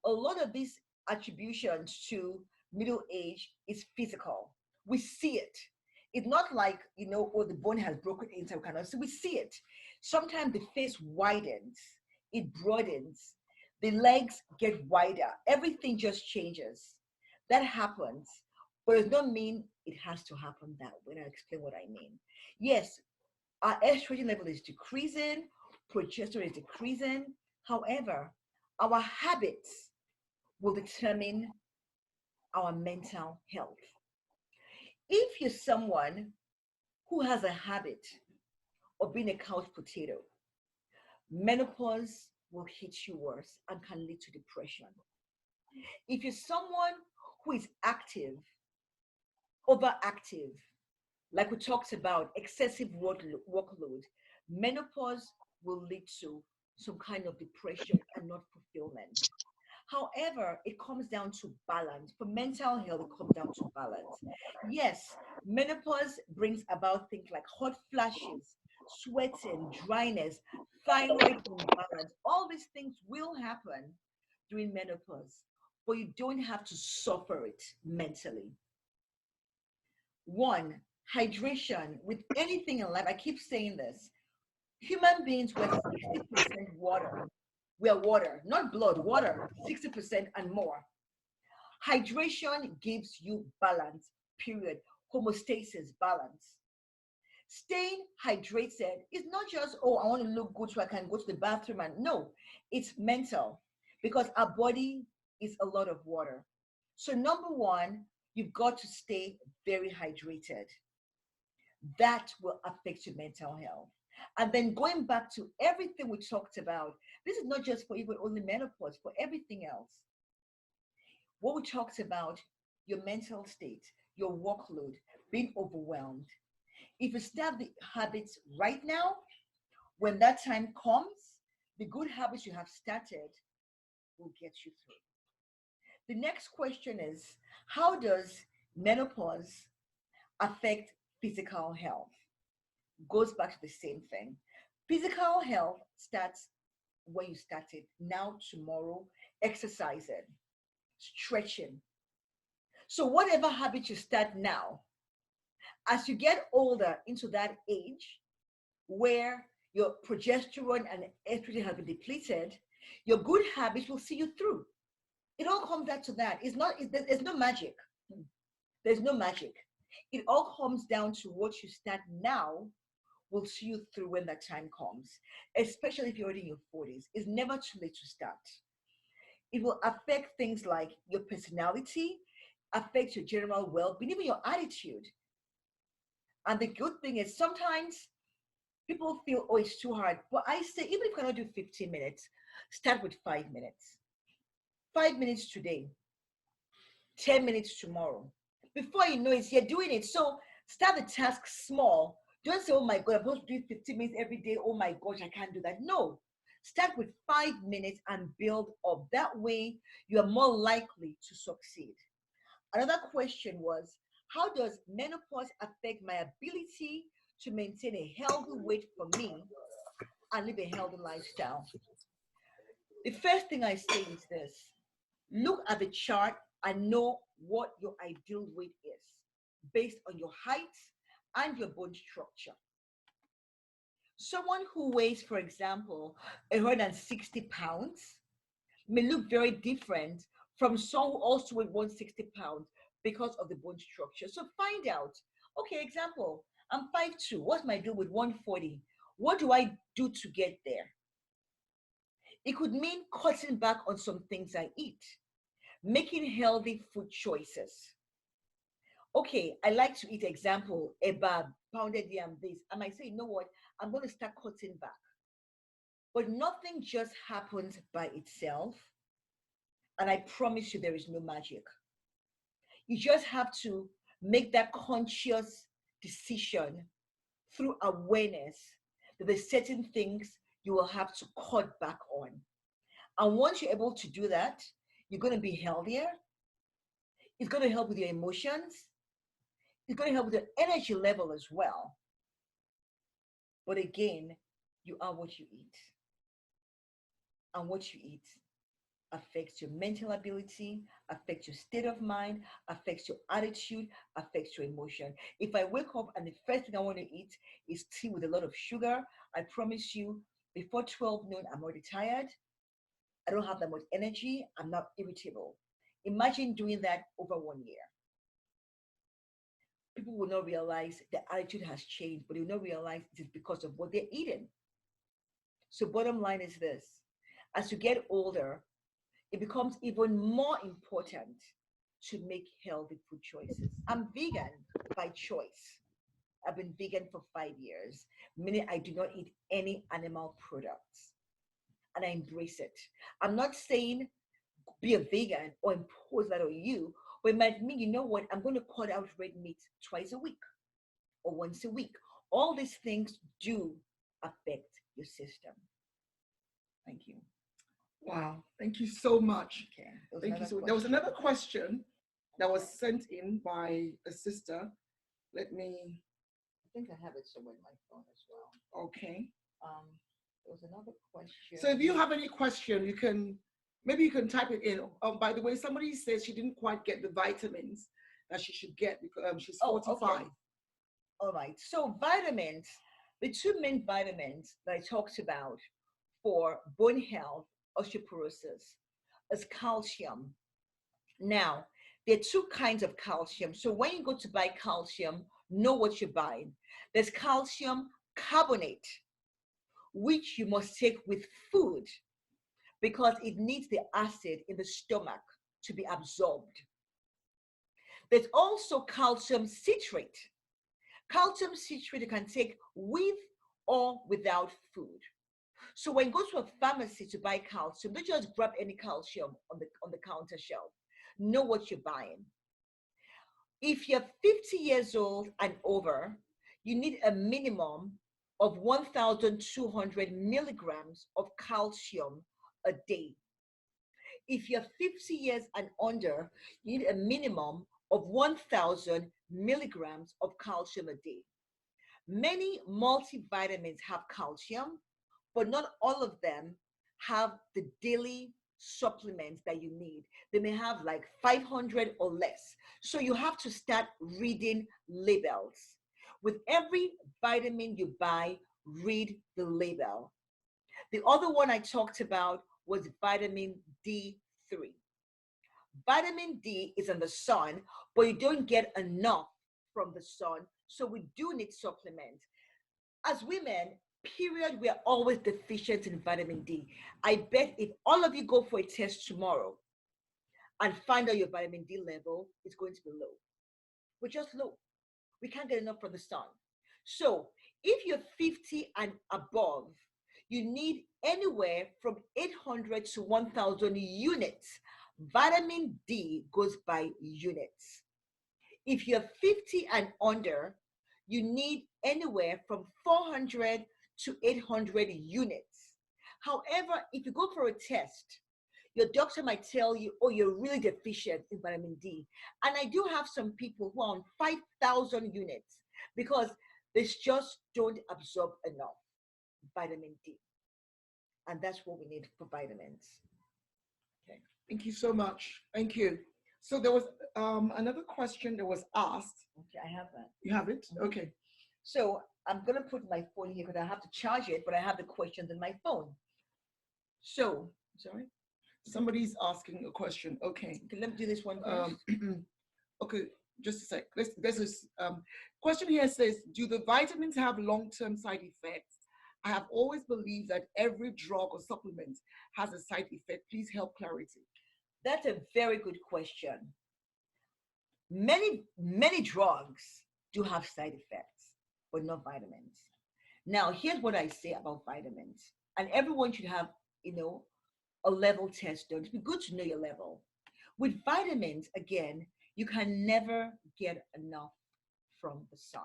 A lot of these attributions to middle age is physical. We see it. It's not like, oh, the bone has broken into a canal. So we see it. Sometimes the face widens, it broadens, the legs get wider. Everything just changes. That happens, but it does not mean it has to happen that way. I'll explain what I mean. Yes, our estrogen level is decreasing, progesterone is decreasing. However, our habits will determine our mental health. If you're someone who has a habit of being a couch potato, menopause will hit you worse and can lead to depression. If you're someone who is active, overactive, like we talked about, excessive workload, menopause will lead to some kind of depression and not fulfillment. However, it comes down to balance. For mental health, it comes down to balance. Yes, menopause brings about things like hot flashes, sweating, dryness, thyroid imbalance. All these things will happen during menopause, but you don't have to suffer it mentally. One, hydration with anything in life. I keep saying this. Human beings were 60% water. We are water, not blood, water, 60% and more. Hydration gives you balance, period. Homeostasis, balance. Staying hydrated is not just, oh, I want to look good so I can go to the bathroom. And no, it's mental because our body is a lot of water. So, number one, you've got to stay very hydrated. That will affect your mental health. And then going back to everything we talked about, this is not just for even only menopause, for everything else. What we talked about, your mental state, your workload, being overwhelmed. If you start the habits right now, when that time comes, the good habits you have started will get you through. The next question is, how does menopause affect physical health? Goes back to the same thing. Physical health starts when you started, now, tomorrow, exercising, stretching. So, whatever habit you start now, as you get older into that age where your progesterone and estrogen have been depleted, your good habits will see you through. It all comes down to that. There's no magic. There's no magic. It all comes down to what you start now will see you through when that time comes, especially if you're already in your 40s. It's never too late to start. It will affect things like your personality, affect your general well-being, even your attitude. And the good thing is sometimes people feel, oh, it's too hard. But I say, even if you cannot do 15 minutes, start with 5 minutes. 5 minutes today, 10 minutes tomorrow. Before you know it, you're doing it. So start the task small. Don't say, oh my God, I'm supposed to do 15 minutes every day. Oh my gosh, I can't do that. No. Start with 5 minutes and build up. That way, you are more likely to succeed. Another question was, how does menopause affect my ability to maintain a healthy weight for me and live a healthy lifestyle? The first thing I say is this. Look at the chart and know what your ideal weight is based on your height and your bone structure. Someone who weighs, for example, 160 pounds may look very different from someone who also weighs 160 pounds because of the bone structure. So find out, okay, example, I'm 5'2". What's my deal with 140? What do I do to get there? It could mean cutting back on some things I eat, making healthy food choices. Okay, I like to eat, example, eba, pounded yam, this. I might say, you know what, I'm going to start cutting back. But nothing just happens by itself. And I promise you, there is no magic. You just have to make that conscious decision through awareness that there's certain things you will have to cut back on. And once you're able to do that, you're going to be healthier. It's going to help with your emotions. It's going to help with your energy level as well. But again, you are what you eat. And what you eat affects your mental ability, affects your state of mind, affects your attitude, affects your emotion. If I wake up and the first thing I want to eat is tea with a lot of sugar, I promise you, before 12 noon, I'm already tired. I don't have that much energy. I'm not irritable. Imagine doing that over 1 year. People will not realize the attitude has changed, but they will not realize it is because of what they're eating. So bottom line is this. As you get older, it becomes even more important to make healthy food choices. I'm vegan by choice. I've been vegan for 5 years, meaning I do not eat any animal products. And I embrace it. I'm not saying be a vegan or impose that on you, but it might mean, you know what, I'm going to cut out red meat twice a week or once a week. All these things do affect your system. Thank you. Wow. Thank you so much. Okay. There was Thank you another so. There was question. another question that was sent in by a sister. Let me. I think I have it somewhere in my phone as well. Okay. Um, there was another question. So if you have any question, you can maybe you can type it in. By the way, somebody says she didn't quite get the vitamins that she should get because she's Oh, okay. 45. All right. So vitamins, the two main vitamins that I talked about for bone health, osteoporosis, is calcium. Now, there are two kinds of calcium. So when you go to buy calcium, know what you're buying. There's calcium carbonate, which you must take with food because it needs the acid in the stomach to be absorbed. There's also calcium citrate. Calcium citrate you can take with or without food. So when you go to a pharmacy to buy calcium, don't just grab any calcium on the counter shelf. Know what you're buying. If you're 50 years old and over, you need a minimum of 1,200 milligrams of calcium a day. If you're 50 years and under, you need a minimum of 1,000 milligrams of calcium a day. Many multivitamins have calcium, but not all of them have the daily supplements that you need. They may have like 500 or less. So you have to start reading labels. With every vitamin you buy, read the label. The other one I talked about was vitamin D3. Vitamin D is in the sun, but you don't get enough from the sun. So we do need supplements. As women, period, we are always deficient in vitamin D. I bet if all of you go for a test tomorrow and find out your vitamin D level, it's going to be low. We're just low. We can't get enough from the sun. So if you're 50 and above, you need anywhere from 800 to 1,000 units. Vitamin D goes by units. If you're 50 and under, you need anywhere from 400 to 800 units. However, if you go for a test, your doctor might tell you, oh, you're really deficient in vitamin D. And I do have some people who are on 5,000 units because they just don't absorb enough vitamin D. And that's what we need for vitamins. Okay. Thank you so much. Thank you. So there was another question that was asked. Okay, I have that. You have it? Okay. So I'm going to put my phone here because I have to charge it, but I have the questions in my phone. So, Sorry? Somebody's asking a question. Okay. let me do this one first. Okay, just a sec. This question here says, do the vitamins have long-term side effects? I have always believed that every drug or supplement has a side effect. Please help clarity. That's a very good question. Many drugs do have side effects, but not vitamins. Now, here's what I say about vitamins. And everyone should have, a level test done. It'd be good to know your level. With vitamins, again, you can never get enough from the sun.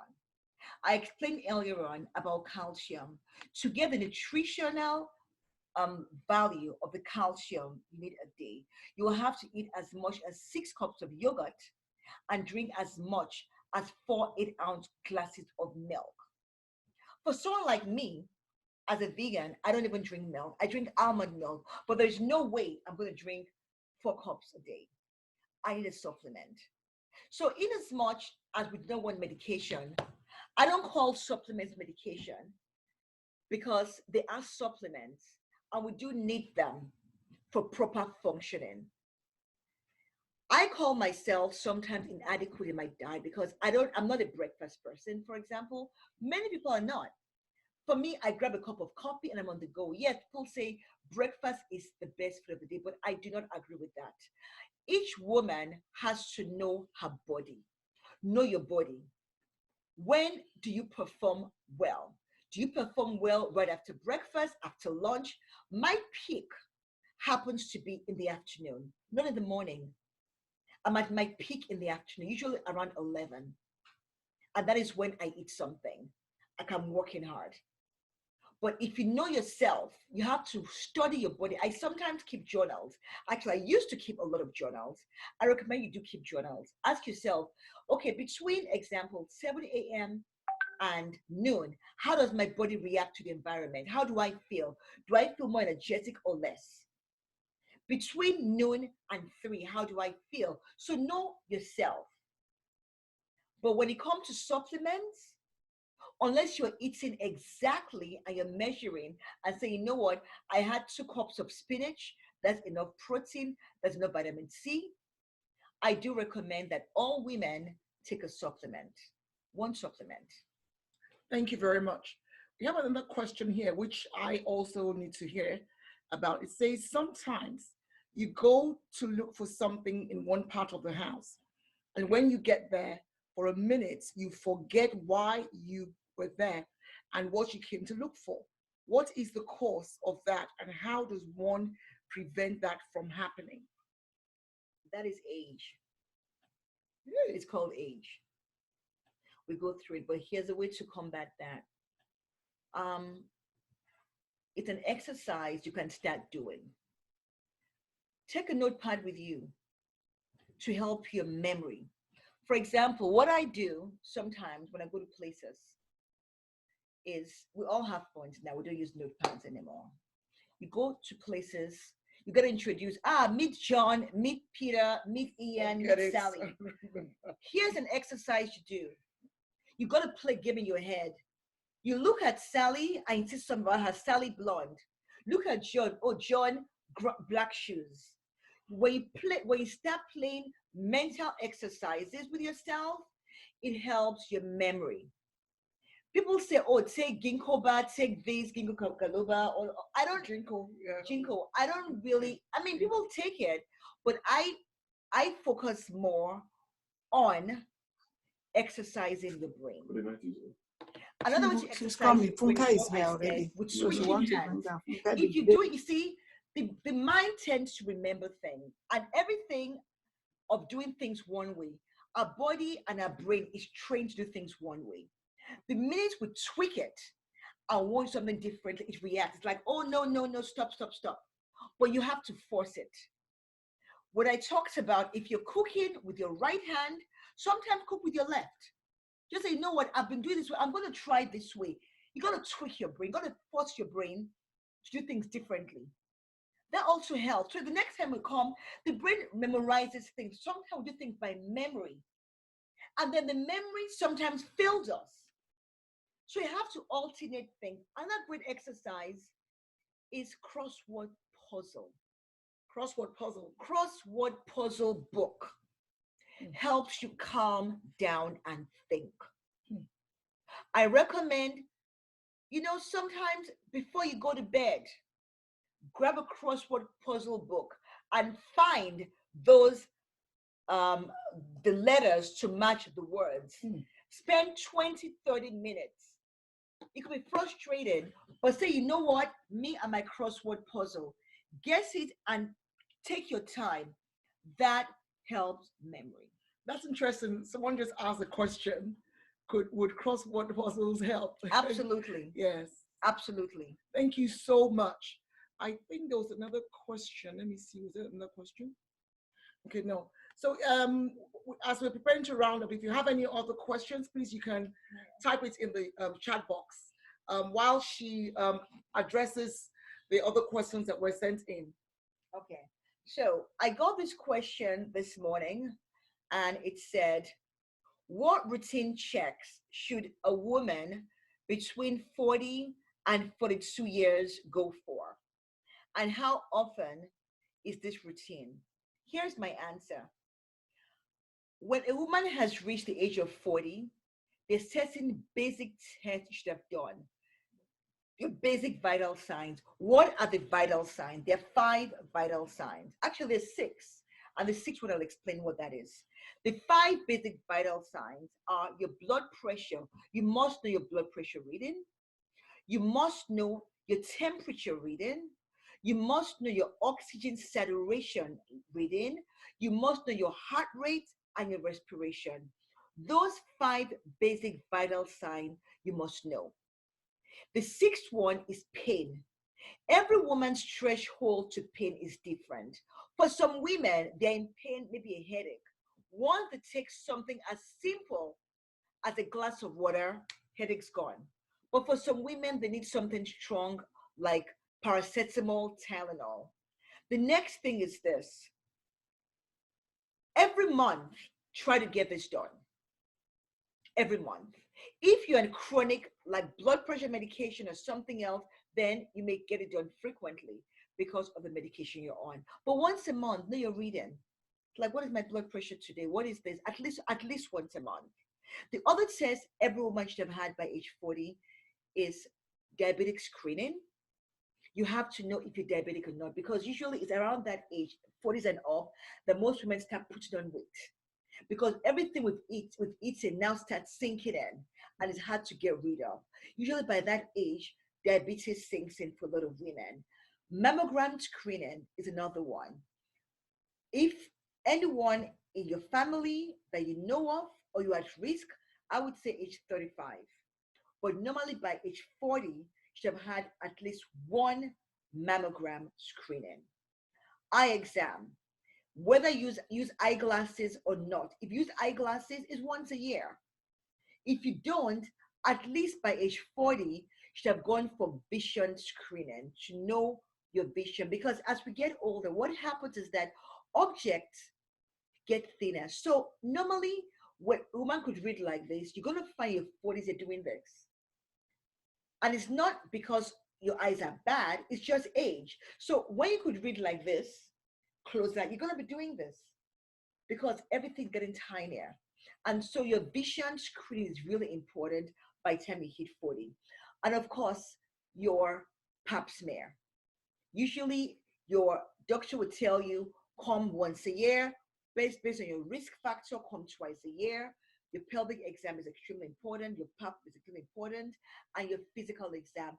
I explained earlier on about calcium. To get the nutritional value of the calcium you need a day, you will have to eat as much as 6 cups of yogurt and drink as much as 4 8-ounce glasses of milk. For someone like me, as a vegan, I don't even drink milk. I drink almond milk, but there's no way I'm going to drink 4 cups a day. I need a supplement. So in as much as we don't want medication, I don't call supplements medication because they are supplements and we do need them for proper functioning. I call myself sometimes inadequate in my diet because I'm not a breakfast person, for example. Many people are not. For me, I grab a cup of coffee and I'm on the go. Yes, people say breakfast is the best food of the day, but I do not agree with that. Each woman has to know her body. Know your body. When do you perform well? Do you perform well right after breakfast, after lunch? My peak happens to be in the afternoon, not in the morning. I'm at my peak in the afternoon, usually around 11. And that is when I eat something, like I'm working hard. But if you know yourself, you have to study your body. I sometimes keep journals. Actually, I used to keep a lot of journals. I recommend you do keep journals. Ask yourself, okay, between example 7 a.m. and noon, how does my body react to the environment? How do I feel? Do I feel more energetic or less? Between noon and 3, how do I feel? So know yourself. But when it comes to supplements, unless you're eating exactly and you're measuring and say, you know what, I had 2 cups of spinach, that's enough protein, that's enough vitamin C, I do recommend that all women take a supplement, one supplement. Thank you very much. We have another question here, which I also need to hear about. It says sometimes you go to look for something in one part of the house, and when you get there, for a minute, you forget why you were there and what you came to look for. What is the cause of that, and how does one prevent that from happening? That is age. It's called age. We go through it, but here's a way to combat that. Um, it's an exercise you can start doing. Take a notepad with you to help your memory. For example, what I do sometimes when I go to places is we all have phones now. We don't use notepads anymore. You go to places, you get introduced. Meet John, meet Peter, meet Ian, meet Sally. Here's an exercise you do. You got to play a game in your head. You look at Sally and see something about her. Sally blonde. Look at John. Oh, John, black shoes. When you start playing mental exercises with yourself, it helps your memory. People say, "Oh, take ginkgo bar, take this ginkgo biloba," or I don't Ginkgo, yeah. ginkgo. I don't really. I mean, people take it, but I focus more on exercising the brain. What did I do? Another way to She's exercise coming. the brain, Funka is I here said, already. with So she switching wants to hands. bring down Funka. If you do it, you see, the mind tends to remember things, and everything of doing things one way. Our body and our brain is trained to do things one way. The minute we tweak it and want something different, it reacts. It's like, oh, no, no, no, stop, stop, stop. But you have to force it. What I talked about, if you're cooking with your right hand, sometimes cook with your left. Just say, you know what, I've been doing this way. I'm going to try this way. You got to tweak your brain. You got to force your brain to do things differently. That also helps. So the next time we come, the brain memorizes things. Sometimes we do things by memory. And then the memory sometimes fails us. So you have to alternate things. Another great exercise is crossword puzzle. Crossword puzzle. Crossword puzzle book helps you calm down and think. I recommend, sometimes before you go to bed, grab a crossword puzzle book and find those the letters to match the words. Spend 20-30 minutes. You could be frustrated, but say, you know what, me and my crossword puzzle, guess it and take your time. That helps memory. That's interesting. Someone just asked a question. Would crossword puzzles help? Absolutely. Yes. Absolutely. Thank you so much. I think there was another question. Let me see. Was there another question? Okay, no. So as we're preparing to round up, if you have any other questions, please, you can type it in the chat box while she addresses the other questions that were sent in. Okay. So I got this question this morning, and it said, what routine checks should a woman between 40 and 42 years go for? And how often is this routine? Here's my answer. When a woman has reached the age of 40, there's certain basic tests you should have done. Your basic vital signs. What are the vital signs? There are 5 vital signs. Actually, there's 6. And the 6th one, I'll explain what that is. The 5 basic vital signs are your blood pressure. You must know your blood pressure reading. You must know your temperature reading. You must know your oxygen saturation reading. You must know your heart rate and your respiration. Those 5 basic vital signs you must know. The sixth one is pain. Every woman's threshold to pain is different. For some women, they're in pain, maybe a headache. Once they take something as simple as a glass of water, headache's gone. But for some women, they need something strong like paracetamol, Tylenol. The next thing is this. Every month, try to get this done. Every month. If you're on chronic, like blood pressure medication or something else, then you may get it done frequently because of the medication you're on. But once a month, know you're reading. Like, what is my blood pressure today? What is this? At least once a month. The other test every woman should have had by age 40 is diabetic screening. You have to know if you're diabetic or not, because usually it's around that age, 40s and up, that most women start putting on weight. Because everything with eating now starts sinking in and it's hard to get rid of. Usually by that age, diabetes sinks in for a lot of women. Mammogram screening is another one. If anyone in your family that you know of or you're at risk, I would say age 35. But normally by age 40, you should have had at least one mammogram screening. Eye exam, whether you use eyeglasses or not. If you use eyeglasses, it's once a year. If you don't, at least by age 40, you should have gone for vision screening to know your vision. Because as we get older, what happens is that objects get thinner. So normally, when a woman could read like this, you're going to find your 40s are doing this. And it's not because your eyes are bad, it's just age. So when you could read like this, close that, you're going to be doing this because everything's getting tinier. And so your vision screen is really important by the time you hit 40. And of course, your pap smear. Usually your doctor would tell you come once a year, based on your risk factor, come twice a year. Your pelvic exam is extremely important. Your pap is extremely important. And your physical exam.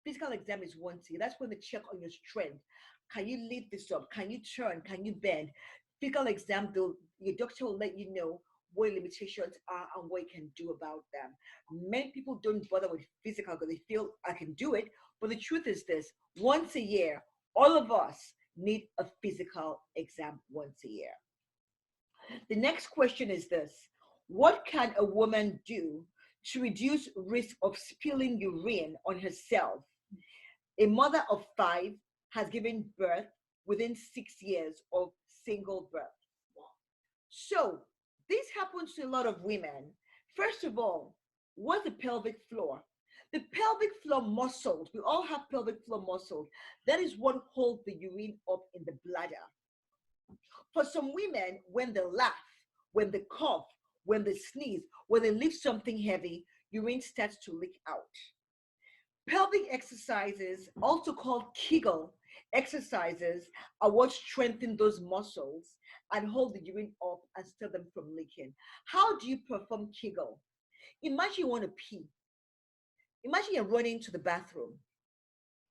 Physical exam is once a year. That's when they check on your strength. Can you lift this up? Can you turn? Can you bend? Physical exam, your doctor will let you know what your limitations are and what you can do about them. Many people don't bother with physical because they feel I can do it. But the truth is this, once a year, all of us need a physical exam once a year. The next question is this. What can a woman do to reduce risk of spilling urine on herself? A mother of 5 has given birth within 6 years of single birth. So this happens to a lot of women. First of all, what's the pelvic floor? The pelvic floor muscles, we all have pelvic floor muscles. That is what holds the urine up in the bladder. For some women, when they laugh, when they cough, when they sneeze, when they lift something heavy, urine starts to leak out. Pelvic exercises, also called Kegel exercises, are what strengthen those muscles and hold the urine up and stop them from leaking. How do you perform Kegel? Imagine you want to pee. Imagine you're running to the bathroom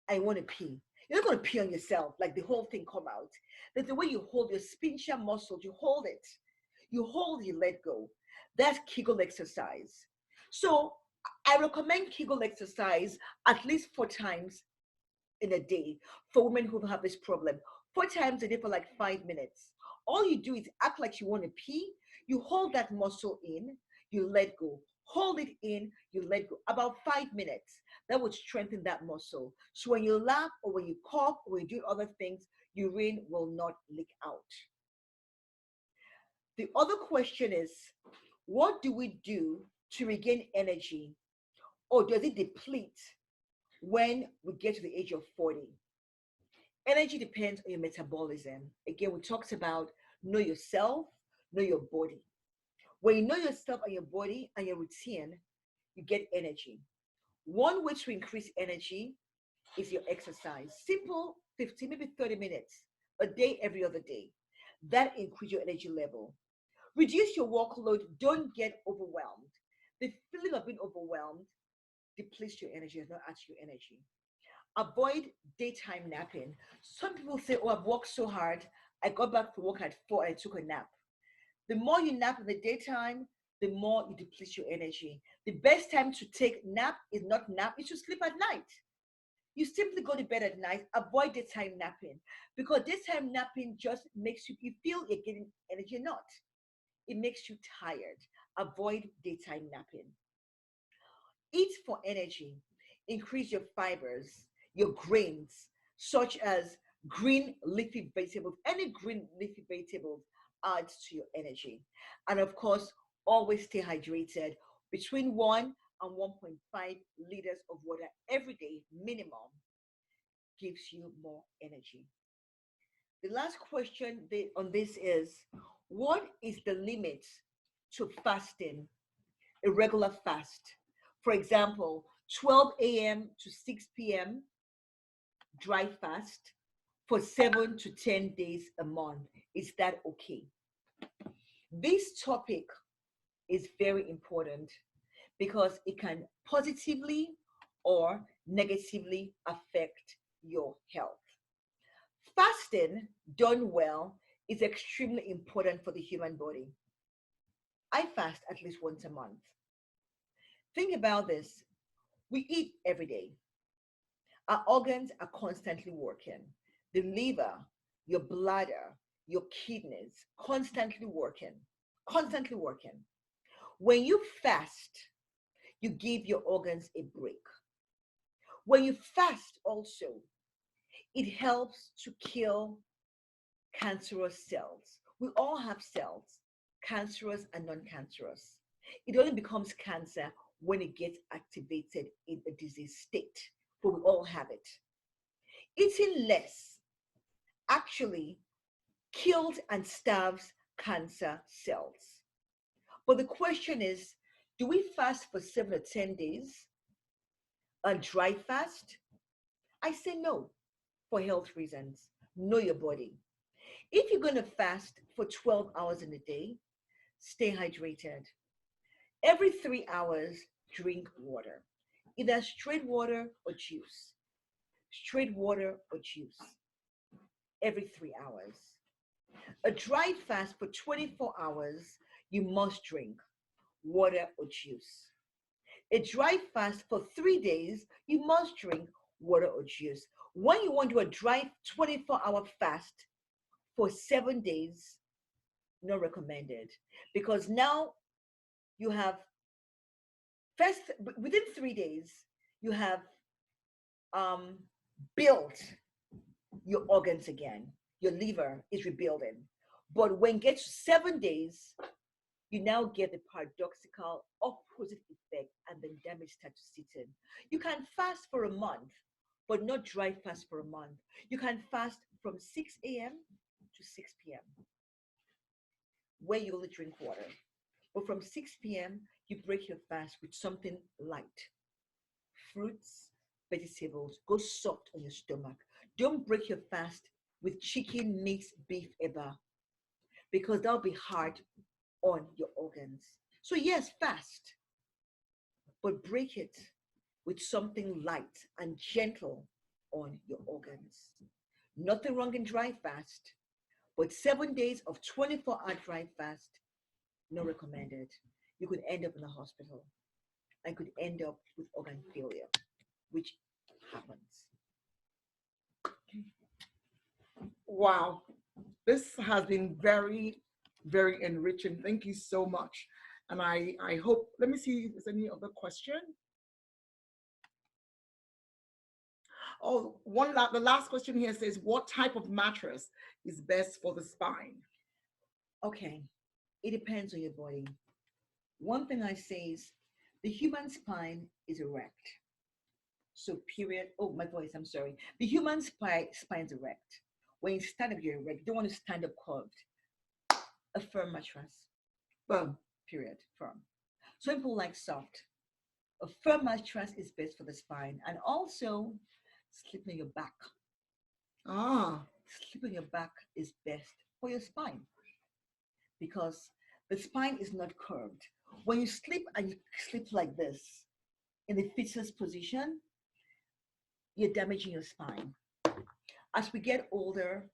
and you want to pee. You're not going to pee on yourself, like the whole thing come out. There's the way you hold your sphincter muscles, you hold it. You hold, you let go. That's Kegel exercise. So I recommend Kegel exercise at least 4 times in a day for women who have this problem. 4 times a day for like 5 minutes. All you do is act like you want to pee. You hold that muscle in, you let go. Hold it in, you let go. About 5 minutes. That would strengthen that muscle. So when you laugh or when you cough or when you do other things, urine will not leak out. The other question is, what do we do to regain energy? Or does it deplete when we get to the age of 40? Energy depends on your metabolism. Again, we talked about know yourself, know your body. When you know yourself and your body and your routine, you get energy. One way to increase energy is your exercise. Simple, 15, maybe 30 minutes a day, every other day. That increases your energy level. Reduce your workload. Don't get overwhelmed. The feeling of being overwhelmed depletes your energy, does not add to your energy. Avoid daytime napping. Some people say, oh, I've worked so hard. I got back to work at 4 and I took a nap. The more you nap in the daytime, the more you deplete your energy. The best time to take nap is not nap, it's to sleep at night. You simply go to bed at night, avoid daytime napping, because daytime napping just makes you feel you're getting energy. Not. It makes you tired. Avoid daytime napping. Eat for energy. Increase your fibers, your grains, such as green leafy vegetables. Any green leafy vegetables adds to your energy. And of course, always stay hydrated. Between 1 and 1.5 liters of water every day minimum gives you more energy. The last question on this is, what is the limit to fasting, a regular fast? For example, 12 a.m. to 6 p.m. dry fast for 7 to 10 days a month. Is that okay? This topic is very important because it can positively or negatively affect your health. Fasting done well is extremely important for the human body. I fast at least once a month. Think about this. We eat every day. Our organs are constantly working. The liver, your bladder, your kidneys, constantly working, constantly working. When you fast, you give your organs a break. When you fast also, it helps to kill cancerous cells. We all have cells, cancerous and non-cancerous. It only becomes cancer when it gets activated in a disease state, but we all have it. Eating less actually kills and starves cancer cells. But the question is, do we fast for 7 or 10 days and dry fast? I say no, for health reasons. Know your body. If you're going to fast for 12 hours in a day, stay hydrated. Every 3 hours, drink water, either straight water or juice. Straight water or juice every 3 hours. A dry fast for 24 hours, you must drink water or juice. A dry fast for 3 days, you must drink water or juice. When you want to do a dry 24-hour fast for 7 days, not recommended, because now you have first within 3 days you have built your organs again. Your liver is rebuilding, but when it gets to 7 days, you now get the paradoxical opposite effect, and then damage starts to sit in. You can fast for a month, but not dry fast for a month. You can fast from 6 a.m. to 6 p.m. where you only drink water. But from 6 p.m., you break your fast with something light. Fruits, vegetables, go soft on your stomach. Don't break your fast with chicken, meat, beef ever, because that'll be hard on your organs. So yes, fast, but break it with something light and gentle on your organs. Nothing wrong in dry fast, but 7 days of 24-hour dry fast, not recommended. You could end up in the hospital and could end up with organ failure, which happens. Wow. This has been very, very enriching. Thank you so much. And I hope, let me see if there's any other question. Oh, the last question here says, what type of mattress is best for the spine? Okay, it depends on your body. One thing I say is the human spine is erect. So period. Oh, my voice, I'm sorry. The human spine is erect. When you stand up, you're erect. You don't want to stand up curved. A firm mattress. Firm. Period. Firm. Some people like soft. A firm mattress is best for the spine. And also, sleep on your back. Ah. Sleep on your back is best for your spine, because the spine is not curved. When you sleep and you sleep like this, in the fetus position, you're damaging your spine. As we get older,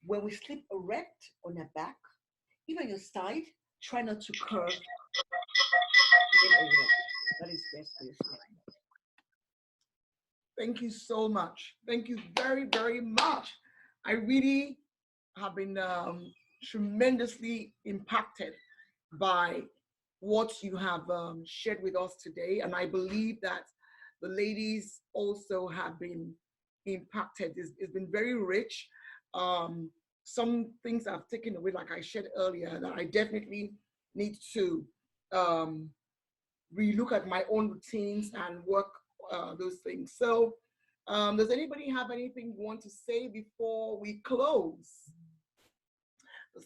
when we sleep erect on our back, even on your side, try not to curve good or what. That is best for your spine. Thank you so much. Thank you very, very much. I really have been tremendously impacted by what you have shared with us today. And I believe that the ladies also have been impacted. It's been very rich. Um, some things I've taken away, like I shared earlier, that I definitely need to um, relook at my own routines and work those things. So, does anybody have anything you want to say before we close?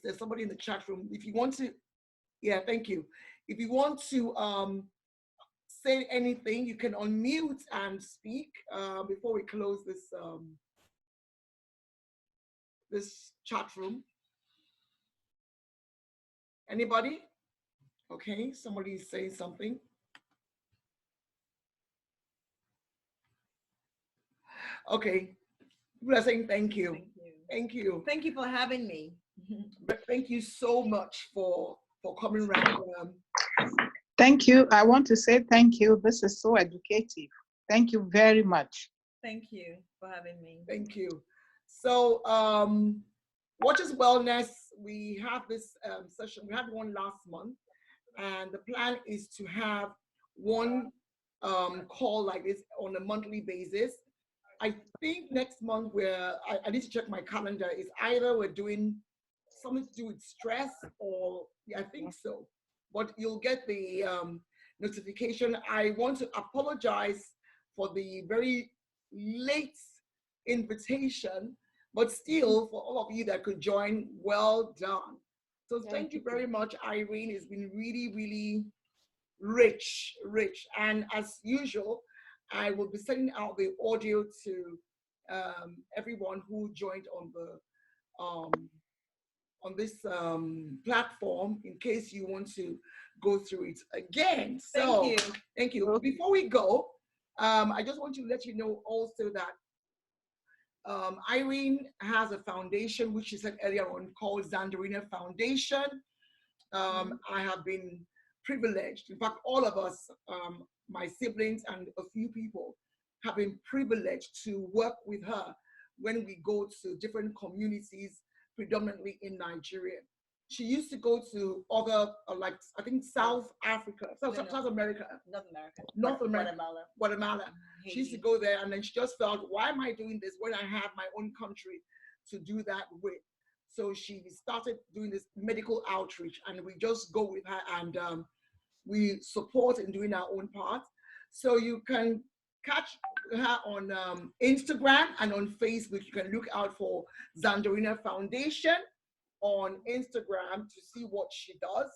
There's somebody in the chat room. If you want to, yeah, thank you. If you want to say anything, you can unmute and speak before we close this chat room. Anybody? Okay, somebody is saying something. Okay, people are saying thank you. Thank you. Thank you. Thank you for having me. But thank you so much for coming around. Thank you. I want to say thank you. This is so educative. Thank you very much. Thank you for having me. Thank you. So, Watchers Wellness, we have this session. We had one last month, and the plan is to have one call like this on a monthly basis. I think next month I need to check my calendar. Is either we're doing something to do with stress or yeah, I think so. But you'll get the notification. I want to apologize for the very late invitation, but still for all of you that could join, well done. So thank you very much, Irene. It's been really, really rich. And as usual, I will be sending out the audio to everyone who joined on this platform in case you want to go through it again. So Thank you. Thank you. Before we go, I just want to let you know also that Irene has a foundation, which she said earlier on, called Zandarina Foundation. I have been privileged. In fact, all of us, my siblings and a few people, have been privileged to work with her when we go to different communities, predominantly in Nigeria. She used to go to other, like I think South Africa, South America, North America, Guatemala. She used to go there, and then she just felt, why am I doing this when I have my own country to do that with? So she started doing this medical outreach, and we just go with her and we support in doing our own part. So you can catch her on Instagram and on Facebook. You can look out for Zandarina Foundation on Instagram to see what she does.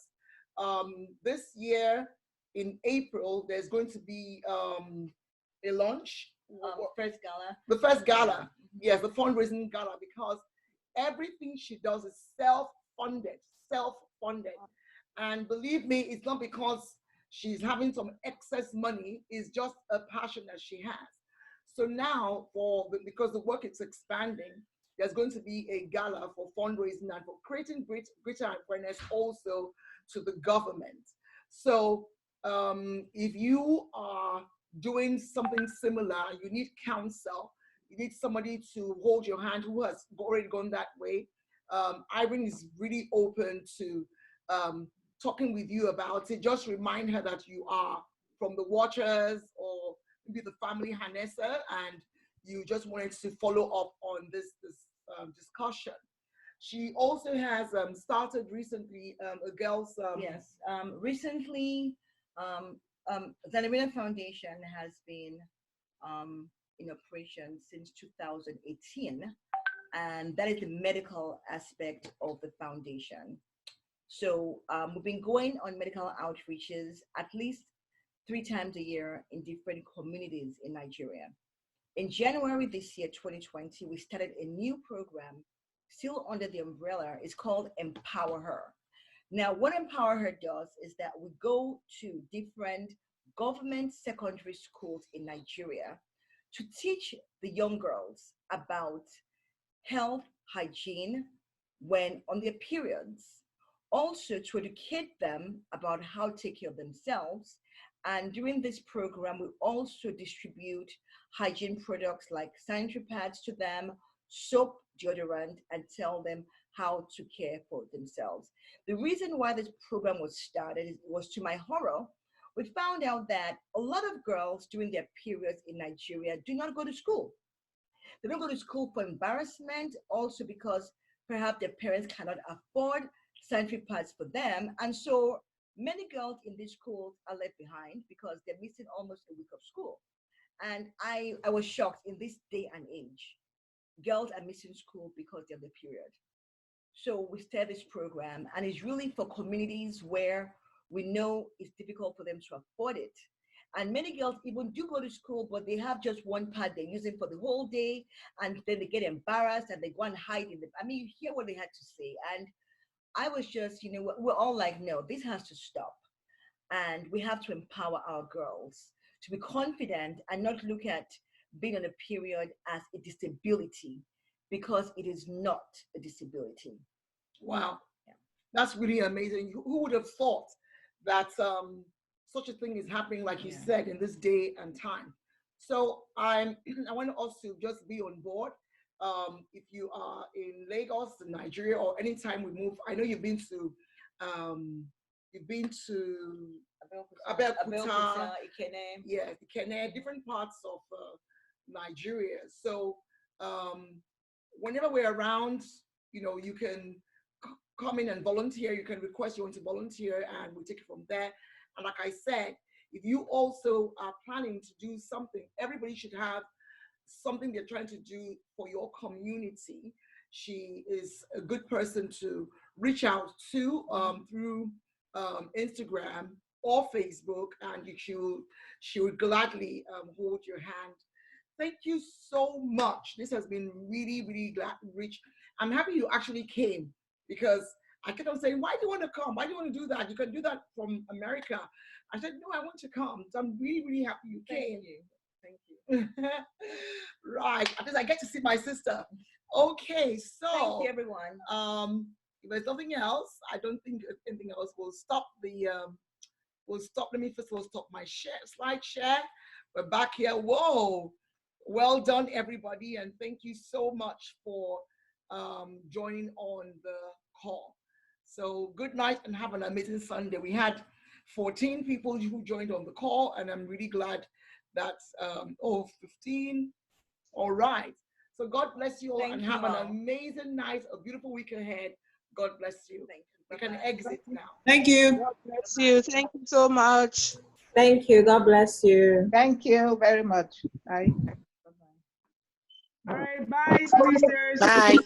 This year in April, there's going to be a launch. First gala. The first gala, yes, the fundraising gala, because everything she does is self-funded. And believe me, it's not because she's having some excess money, it's just a passion that she has. So now, because the work is expanding, there's going to be a gala for fundraising and for creating greater awareness also to the government. So if you are doing something similar, you need counsel, you need somebody to hold your hand who has already gone that way. Irene is really open to talking with you about it. Just remind her that you are from the Watchers or maybe the family Hanessa, and you just wanted to follow up on this discussion. She also has started recently a girls. Yes, recently, Zandarina Foundation has been in operation since 2018, and that is the medical aspect of the foundation. So we've been going on medical outreaches at least 3 times a year in different communities in Nigeria. In January this year, 2020, we started a new program still under the umbrella. It's called Empower Her. Now, what Empower Her does is that we go to different government secondary schools in Nigeria to teach the young girls about health, hygiene when on their periods, also to educate them about how to take care of themselves. And during this program, we also distribute hygiene products like sanitary pads to them, soap, deodorant, and tell them how to care for themselves. The reason why this program was started was, to my horror, we found out that a lot of girls during their periods in Nigeria do not go to school. They don't go to school for embarrassment, also because perhaps their parents cannot afford sanitary pads for them. And so many girls in these schools are left behind because they're missing almost a week of school. And I was shocked in this day and age. Girls are missing school because of the period. So we started this program, and it's really for communities where we know it's difficult for them to afford it. And many girls even do go to school, but they have just one pad they're using for the whole day, and then they get embarrassed and they go and hide in the. I mean, you hear what they had to say, and I was just, we're all like, no, this has to stop, and we have to empower our girls to be confident and not look at being on a period as a disability, because it is not a disability. Wow. Yeah. That's really amazing. Who would have thought that such a thing is happening, like you Yeah. said, in this day and time? So I want us to just be on board. If you are in Lagos, Nigeria, or anytime we move, I know um, you've been to Abeokuta, Ikene. yes, Ikene, different parts of Nigeria. So whenever we're around, you can come in and volunteer. You can request you want to volunteer, and we take it from there. And like I said, if you also are planning to do something, everybody should have something they're trying to do for your community. She is a good person to reach out to through Instagram or Facebook, and she would gladly hold your hand. Thank you so much. This has been really, really rich. I'm happy you actually came, because I kept on saying, why do you want to come? Why do you want to do that? You can do that from America. I said, no, I want to come. So I'm really, really happy you came. Thank you. Right. At least I get to see my sister. Okay, so Thank you, everyone. If there's nothing else, I don't think anything else will stop the will stop. Let me first of all stop my slide share. We're back here. Whoa. Well done, everybody, and thank you so much for joining on the call. So good night and have an amazing Sunday. We had 14 people who joined on the call, and I'm really glad that 15. All right. So God bless you all. Thank and you have all. an amazing night, a beautiful week ahead. God bless you. Thank you. You can Bye-bye. exit now. Thank you. God bless you. Thank you so much. Thank you. God bless you. Thank you very much. Bye. Bye-bye. All right. Bye, sisters. Bye.